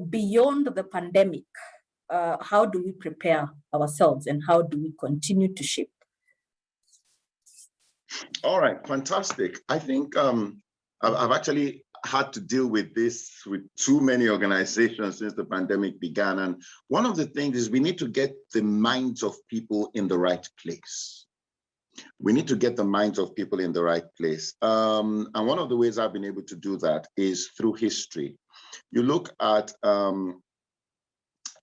beyond the pandemic, how do we prepare ourselves and how do we continue to shape? All right, fantastic. I think I've actually had to deal with this with too many organizations since the pandemic began. And one of the things is we need to get the minds of people in the right place. We need to get the minds of people in the right place. And one of the ways I've been able to do that is through history. You look at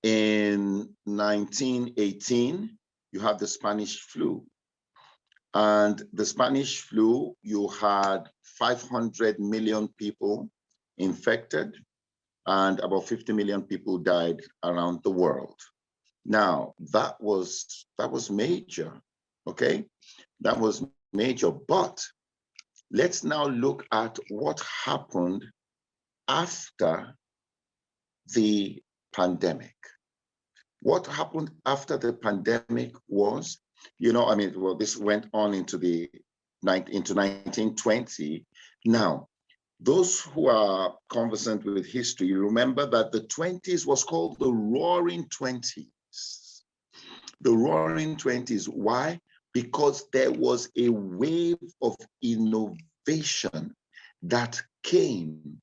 in 1918, you have the Spanish flu. And the Spanish flu, you had 500 million people infected and about 50 million people died around the world. Now, that was major, okay? That was major, but let's now look at what happened after the pandemic. What happened after the pandemic was, this went on into 1920. Now, those who are conversant with history, you remember that the 20s was called the Roaring 20s. The Roaring 20s, why? Because there was a wave of innovation that came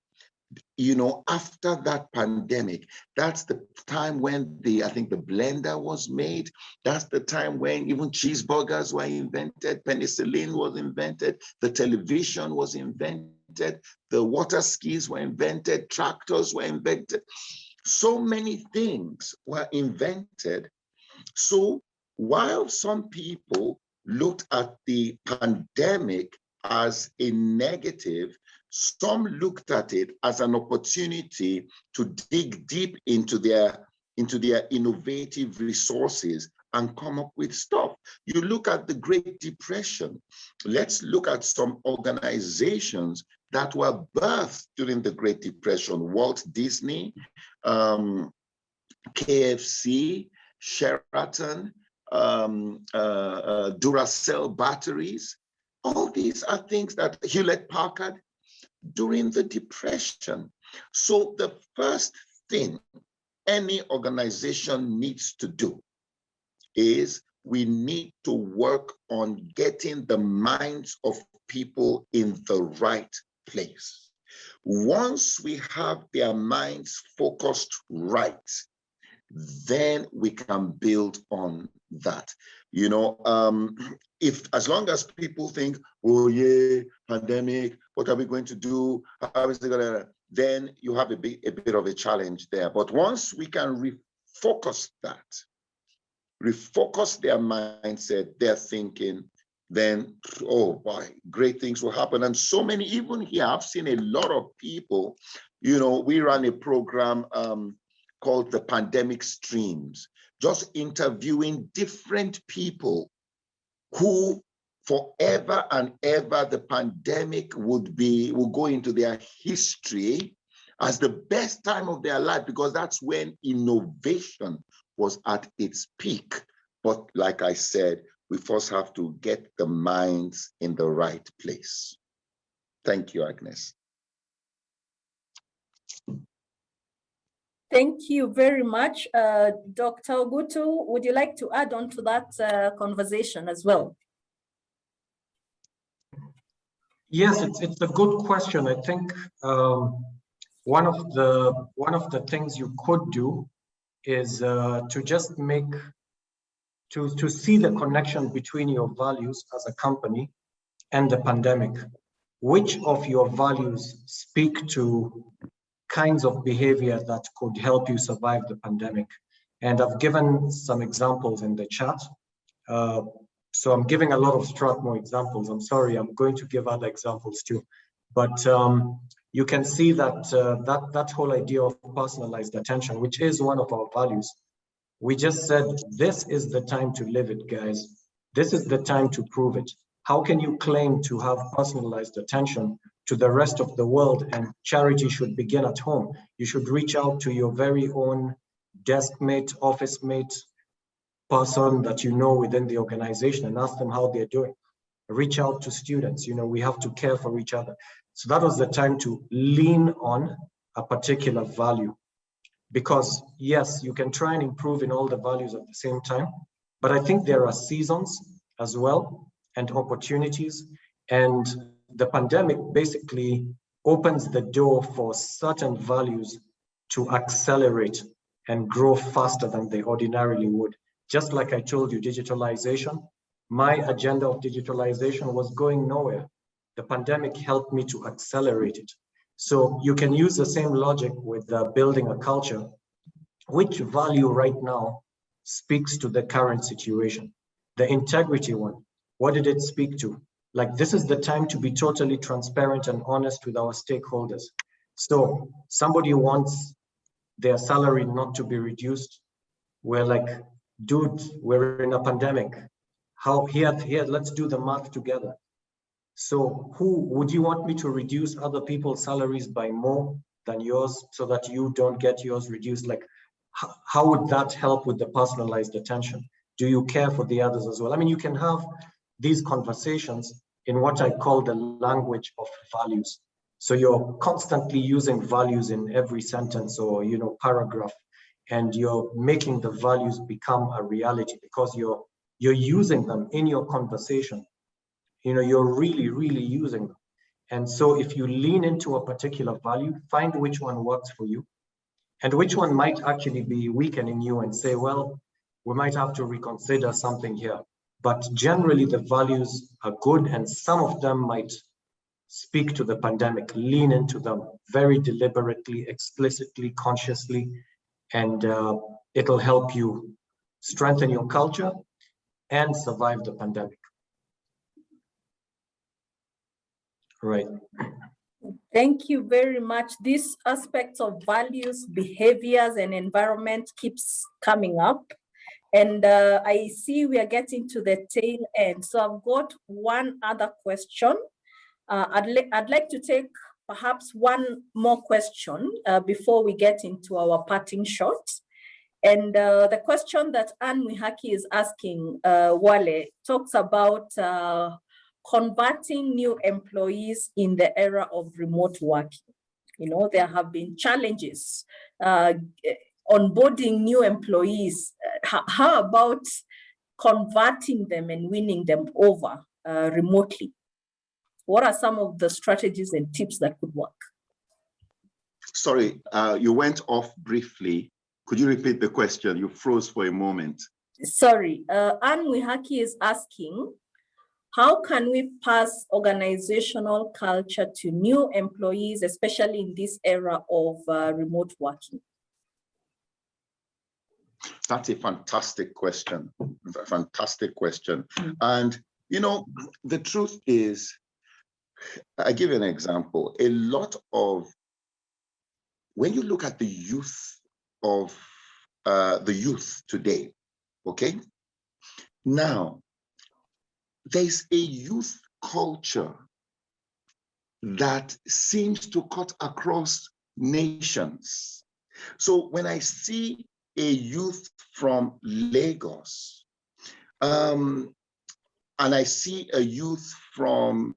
after that pandemic. That's the time when I think the blender was made. That's the time when even cheeseburgers were invented, penicillin was invented, the television was invented, the water skis were invented, tractors were invented. So many things were invented. So while some people looked at the pandemic as a negative, some looked at it as an opportunity to dig deep into their innovative resources and come up with stuff. You look at the Great Depression. Let's look at some organizations that were birthed during the Great Depression. Walt Disney, KFC, Sheraton, Duracell batteries. All these are things that Hewlett-Packard, during the Depression. So the first thing any organization needs to do is we need to work on getting the minds of people in the right place. Once we have their minds focused right, then we can build on that. If as long as people think, oh yeah, pandemic, what are we going to do? How is it gonna? Then you have a bit of a challenge there. But once we can refocus that, refocus their mindset, their thinking, then, oh boy, great things will happen. And so many, even here, I've seen a lot of people, you know, we run a program called the Pandemic Streams, just interviewing different people who forever and ever the pandemic will go into their history as the best time of their life, because that's when innovation was at its peak. But like I said, we first have to get the minds in the right place. Thank you, Agnes. Thank you very much. Dr. Ogutu, would you like to add on to that conversation as well? Yes, it's a good question. I think one of the things you could do is to just to see the connection between your values as a company and the pandemic. Which of your values speak to kinds of behavior that could help you survive the pandemic? And I've given some examples in the chat. So I'm giving a lot of Strathmore examples. I'm sorry, I'm going to give other examples too. But you can see that that whole idea of personalized attention, which is one of our values, we just said, this is the time to live it, guys. This is the time to prove it. How can you claim to have personalized attention to the rest of the world, and charity should begin at home? You should reach out to your very own desk mate, office mate, person that you know within the organization and ask them how they're doing. Reach out to students. You know, we have to care for each other. So that was the time to lean on a particular value. Because yes, you can try and improve in all the values at the same time, but I think there are seasons as well and opportunities. And the pandemic basically opens the door for certain values to accelerate and grow faster than they ordinarily would. Just like I told you, digitalization, my agenda of digitalization was going nowhere. The pandemic helped me to accelerate it. So you can use the same logic with building a culture. Which value right now speaks to the current situation? The integrity one, what did it speak to? Like, this is the time to be totally transparent and honest with our stakeholders. So somebody wants their salary not to be reduced. We're like, dude, we're in a pandemic. How here, let's do the math together. So who would you want me to reduce other people's salaries by more than yours so that you don't get yours reduced? Like, how would that help with the personalized attention? Do you care for the others as well? I mean, you can have these conversations in what I call the language of values. So you're constantly using values in every sentence or, you know, paragraph, and you're making the values become a reality because you're using them in your conversation. You know, you're really, really using them. And so if you lean into a particular value, find which one works for you and which one might actually be weakening you and say, well, we might have to reconsider something here. But generally the values are good and some of them might speak to the pandemic. Lean into them very deliberately, explicitly, consciously, and it'll help you strengthen your culture and survive the pandemic. Right. Thank you very much. These aspects of values, behaviors, and environment keeps coming up. And I see we are getting to the tail end. So I've got one other question. I'd like to take perhaps one more question before we get into our parting shot. And the question that Anne Mihaki is asking, Wale, talks about converting new employees in the era of remote working. You know, there have been challenges onboarding new employees. How about converting them and winning them over remotely? What are some of the strategies and tips that could work? Sorry, you went off briefly. Could you repeat the question? You froze for a moment. Sorry, Anne Mihaki is asking, how can we pass organizational culture to new employees, especially in this era of remote working? That's a fantastic question. A fantastic question. And, you know, the truth is, I give you an example. A lot of, when you look at the youth of the youth today, okay? Now, there's a youth culture that seems to cut across nations. So when I see a youth from Lagos, and I see a youth from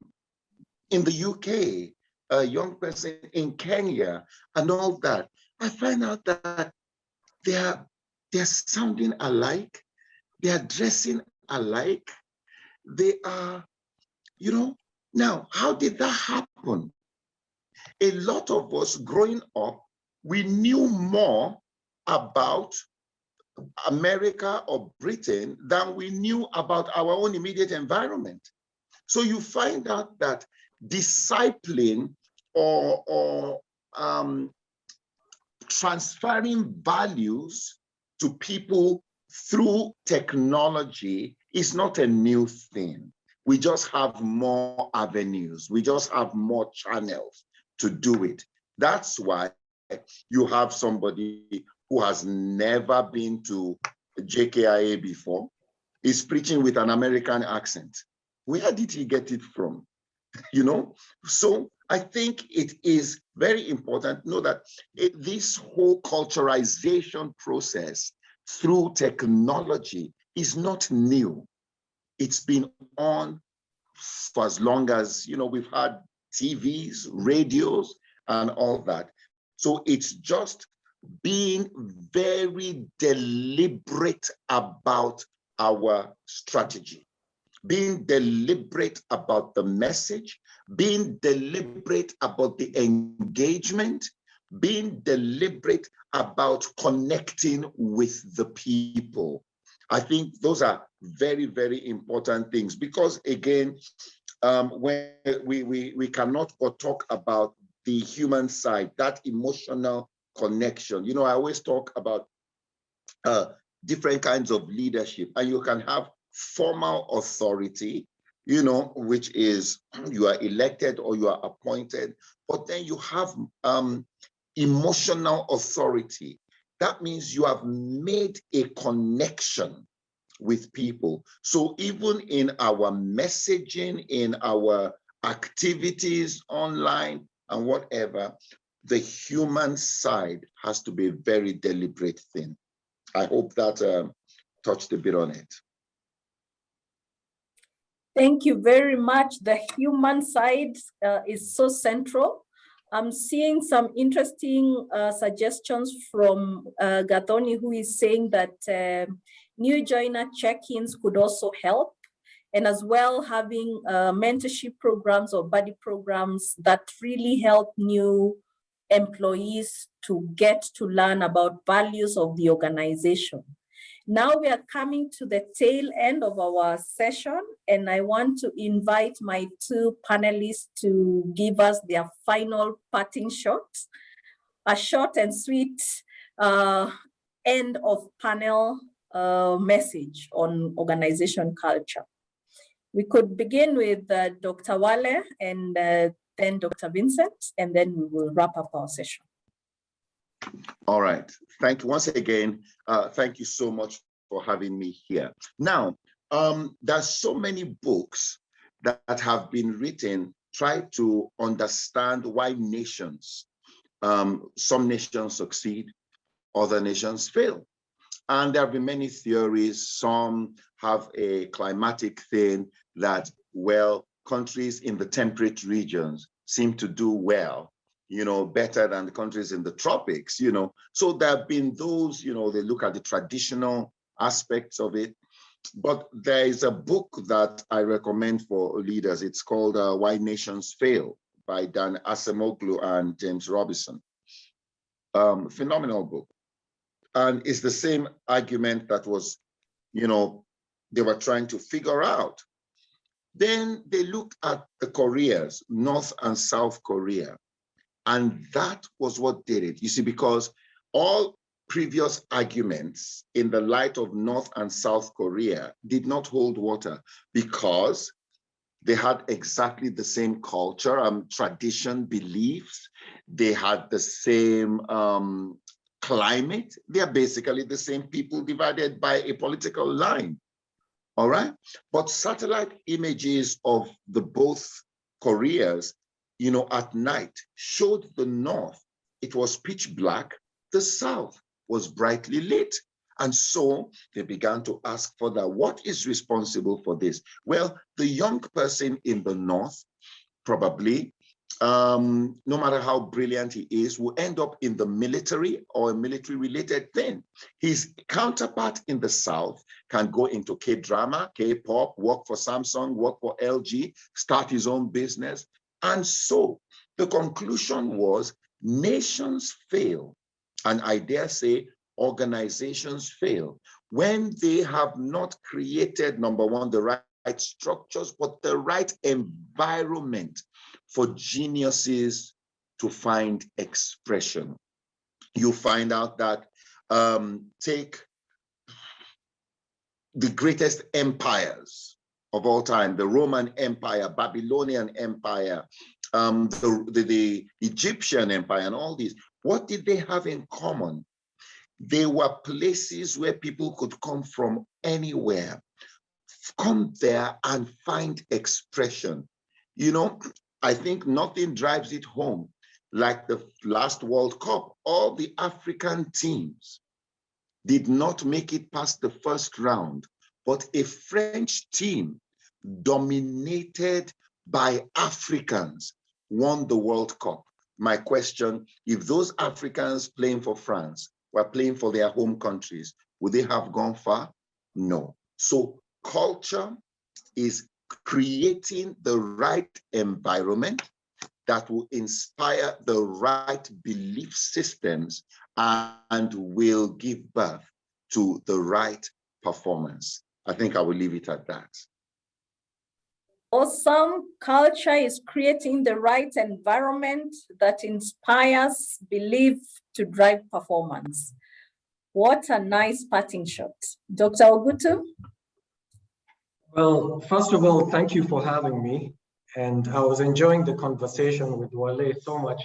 in the UK, a young person in Kenya, and all that, I find out that they're sounding alike, they are dressing alike, they are, you know. Now, how did that happen? A lot of us growing up, we knew more about America or Britain than we knew about our own immediate environment. So you find out that discipling or transferring values to people through technology is not a new thing. We just have more avenues. We just have more channels to do it. That's why you have somebody who has never been to JKIA before, is preaching with an American accent. Where did he get it from? You know? So I think it is very important to know that this whole culturalization process through technology is not new. It's been on for as long as, you know, we've had TVs, radios, and all that. So it's just being very deliberate about our strategy, being deliberate about the message, being deliberate about the engagement, being deliberate about connecting with the people. I think those are very, very important things, because again, when we cannot but talk about the human side, that emotional connection. You know, I always talk about different kinds of leadership, and you can have formal authority, you know, which is you are elected or you are appointed, but then you have emotional authority. That means you have made a connection with people. So even in our messaging, in our activities online and whatever, the human side has to be a very deliberate thing. I hope that touched a bit on it. Thank you very much. The human side is so central. I'm seeing some interesting suggestions from Gathoni, who is saying that new joiner check-ins could also help, and as well having mentorship programs or buddy programs that really help new employees to get to learn about values of the organization. Now we are coming to the tail end of our session, and I want to invite my two panelists to give us their final parting shots, a short and sweet end of panel message on organization culture. We could begin with Dr. Wale and then Dr. Vincent, and then we will wrap up our session. All right. Thank you once again. Thank you so much for having me here. Now, there's so many books that have been written, try to understand why nations, some nations succeed, other nations fail. And there have been many theories. Some have a climatic thing that, well, countries in the temperate regions seem to do well, you know, better than the countries in the tropics, you know. So there have been those, you know, they look at the traditional aspects of it. But there is a book that I recommend for leaders. It's called Why Nations Fail by Dan Acemoglu and James Robinson. Phenomenal book. And it's the same argument that was, you know, they were trying to figure out. Then they looked at the Koreas, North and South Korea. And that was what did it. You see, because all previous arguments in the light of North and South Korea did not hold water because they had exactly the same culture, tradition, beliefs. They had the same climate. They are basically the same people divided by a political line. All right. But satellite images of the both Koreas, at night showed the North. It was pitch black. The South was brightly lit. And so they began to ask further, what is responsible for this? Well, the young person in the North, probably, no matter how brilliant he is, will end up in the military or a military-related thing. His counterpart in the South can go into K-drama, K-pop, work for Samsung, work for LG, start his own business. And so the conclusion was nations fail, and I dare say organizations fail when they have not created, number one, the right structures, but the right environment for geniuses to find expression. You find out that, take the greatest empires of all time, the Roman Empire, Babylonian Empire, the Egyptian Empire, and all these. What did they have in common? They were places where people could come from anywhere, come there and find expression. I think nothing drives it home like the last World Cup. All the African teams did not make it past the first round, but a French team dominated by Africans won the World Cup. My question, if those Africans playing for France were playing for their home countries, would they have gone far? No. So culture is creating the right environment that will inspire the right belief systems and will give birth to the right performance. I think I will leave it at that. Awesome. Culture is creating the right environment that inspires belief to drive performance. What a nice parting shot. Dr. Ogutu? Well, first of all, thank you for having me. And I was enjoying the conversation with Wale so much.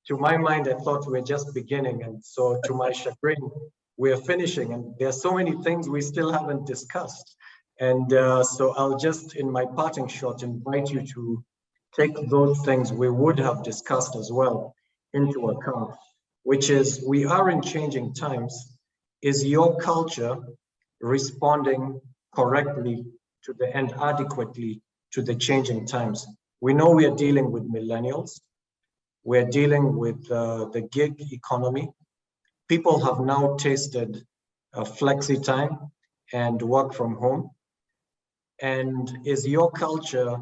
To my mind, I thought we're just beginning. And so to my chagrin, we're finishing. And there's so many things we still haven't discussed. And so I'll just, in my parting shot, invite you to take those things we would have discussed as well into account, which is we are in changing times. Is your culture responding correctly to the and adequately to the changing times? We know we are dealing with millennials. We're dealing with the gig economy. People have now tasted flexi time and work from home. And is your culture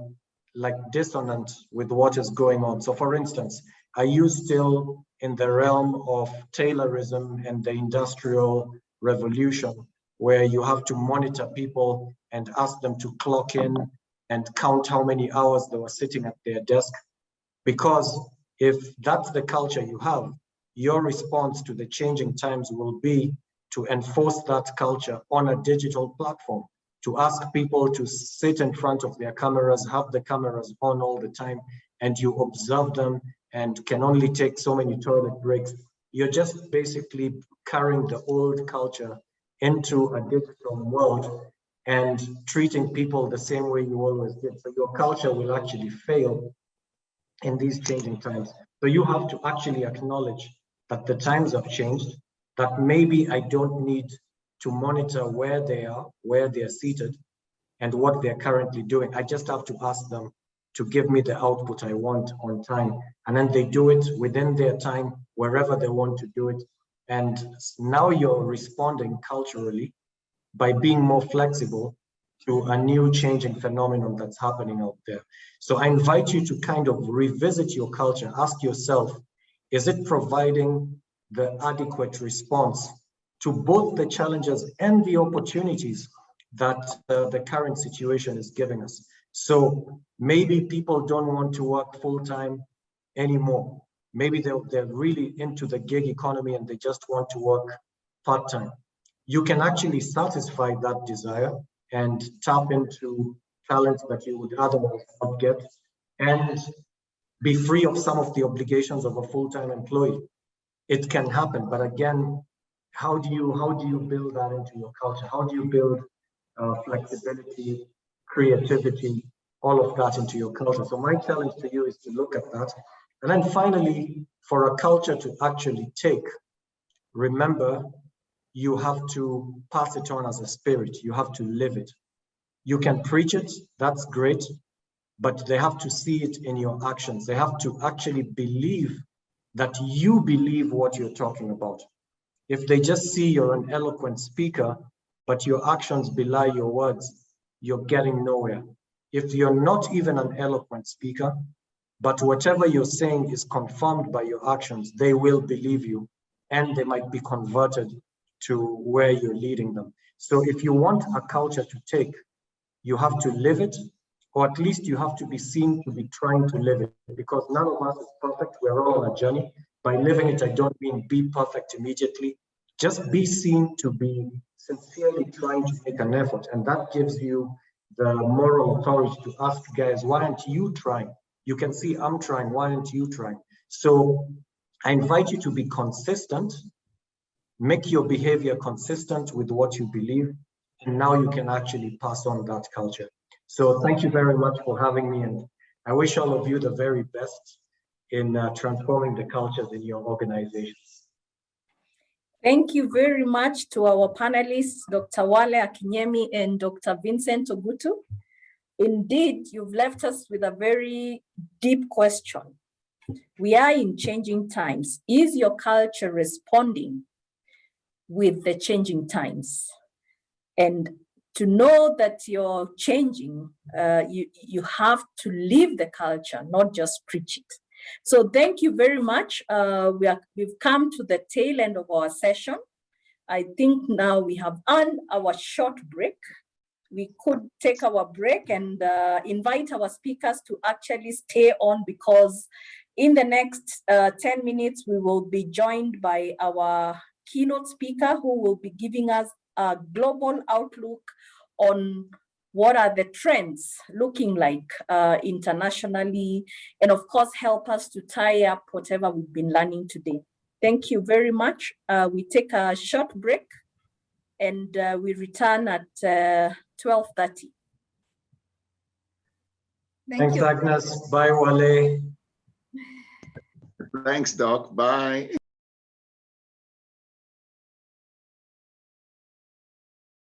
like dissonant with what is going on? So for instance, are you still in the realm of Taylorism and the Industrial Revolution, where you have to monitor people and ask them to clock in and count how many hours they were sitting at their desk? Because if that's the culture you have, your response to the changing times will be to enforce that culture on a digital platform, to ask people to sit in front of their cameras, have the cameras on all the time, and you observe them and can only take so many toilet breaks. You're just basically carrying the old culture into a digital world and treating people the same way you always did. So your culture will actually fail in these changing times. So you have to actually acknowledge that the times have changed, that maybe I don't need to monitor where they are seated and what they're currently doing. I just have to ask them to give me the output I want on time. And then they do it within their time, wherever they want to do it. And now you're responding culturally by being more flexible to a new changing phenomenon that's happening out there. So I invite you to kind of revisit your culture, ask yourself, is it providing the adequate response to both the challenges and the opportunities that the current situation is giving us? So maybe people don't want to work full-time anymore. Maybe they're really into the gig economy and they just want to work part-time. You can actually satisfy that desire and tap into talents that you would otherwise not get and be free of some of the obligations of a full-time employee. It can happen, but again, how do you build that into your culture? How do you build flexibility, creativity, all of that into your culture? So my challenge to you is to look at that. And then finally, for a culture to actually take, remember, you have to pass it on as a spirit. You have to live it. You can preach it, that's great, but they have to see it in your actions. They have to actually believe that you believe what you're talking about. If they just see you're an eloquent speaker, but your actions belie your words, you're getting nowhere. If you're not even an eloquent speaker, but whatever you're saying is confirmed by your actions, they will believe you and they might be converted to where you're leading them. So if you want a culture to take, you have to live it, or at least you have to be seen to be trying to live it, because none of us is perfect. We're all on a journey. By living it, I don't mean be perfect immediately. Just be seen to be sincerely trying to make an effort. And that gives you the moral authority to ask guys, why aren't you trying? You can see I'm trying, why aren't you trying? So I invite you to be consistent, make your behavior consistent with what you believe, and now you can actually pass on that culture. So thank you very much for having me, and I wish all of you the very best in transforming the cultures in your organizations. Thank you very much to our panelists, Dr. Wale Akinyemi and Dr. Vincent Ogutu. Indeed, you've left us with a very deep question. We are in changing times. Is your culture responding with the changing times? And to know that you're changing, you have to live the culture, not just preach it. So thank you very much. We've come to the tail end of our session. I think now we have earned our short break. We could take our break and invite our speakers to actually stay on, because in the next 10 minutes, we will be joined by our keynote speaker who will be giving us a global outlook on what are the trends looking like internationally, and of course, help us to tie up whatever we've been learning today. Thank you very much. We take a short break and we return at 12:30. Thanks, Agnes. Bye, Wale. Thanks, Doc. Bye.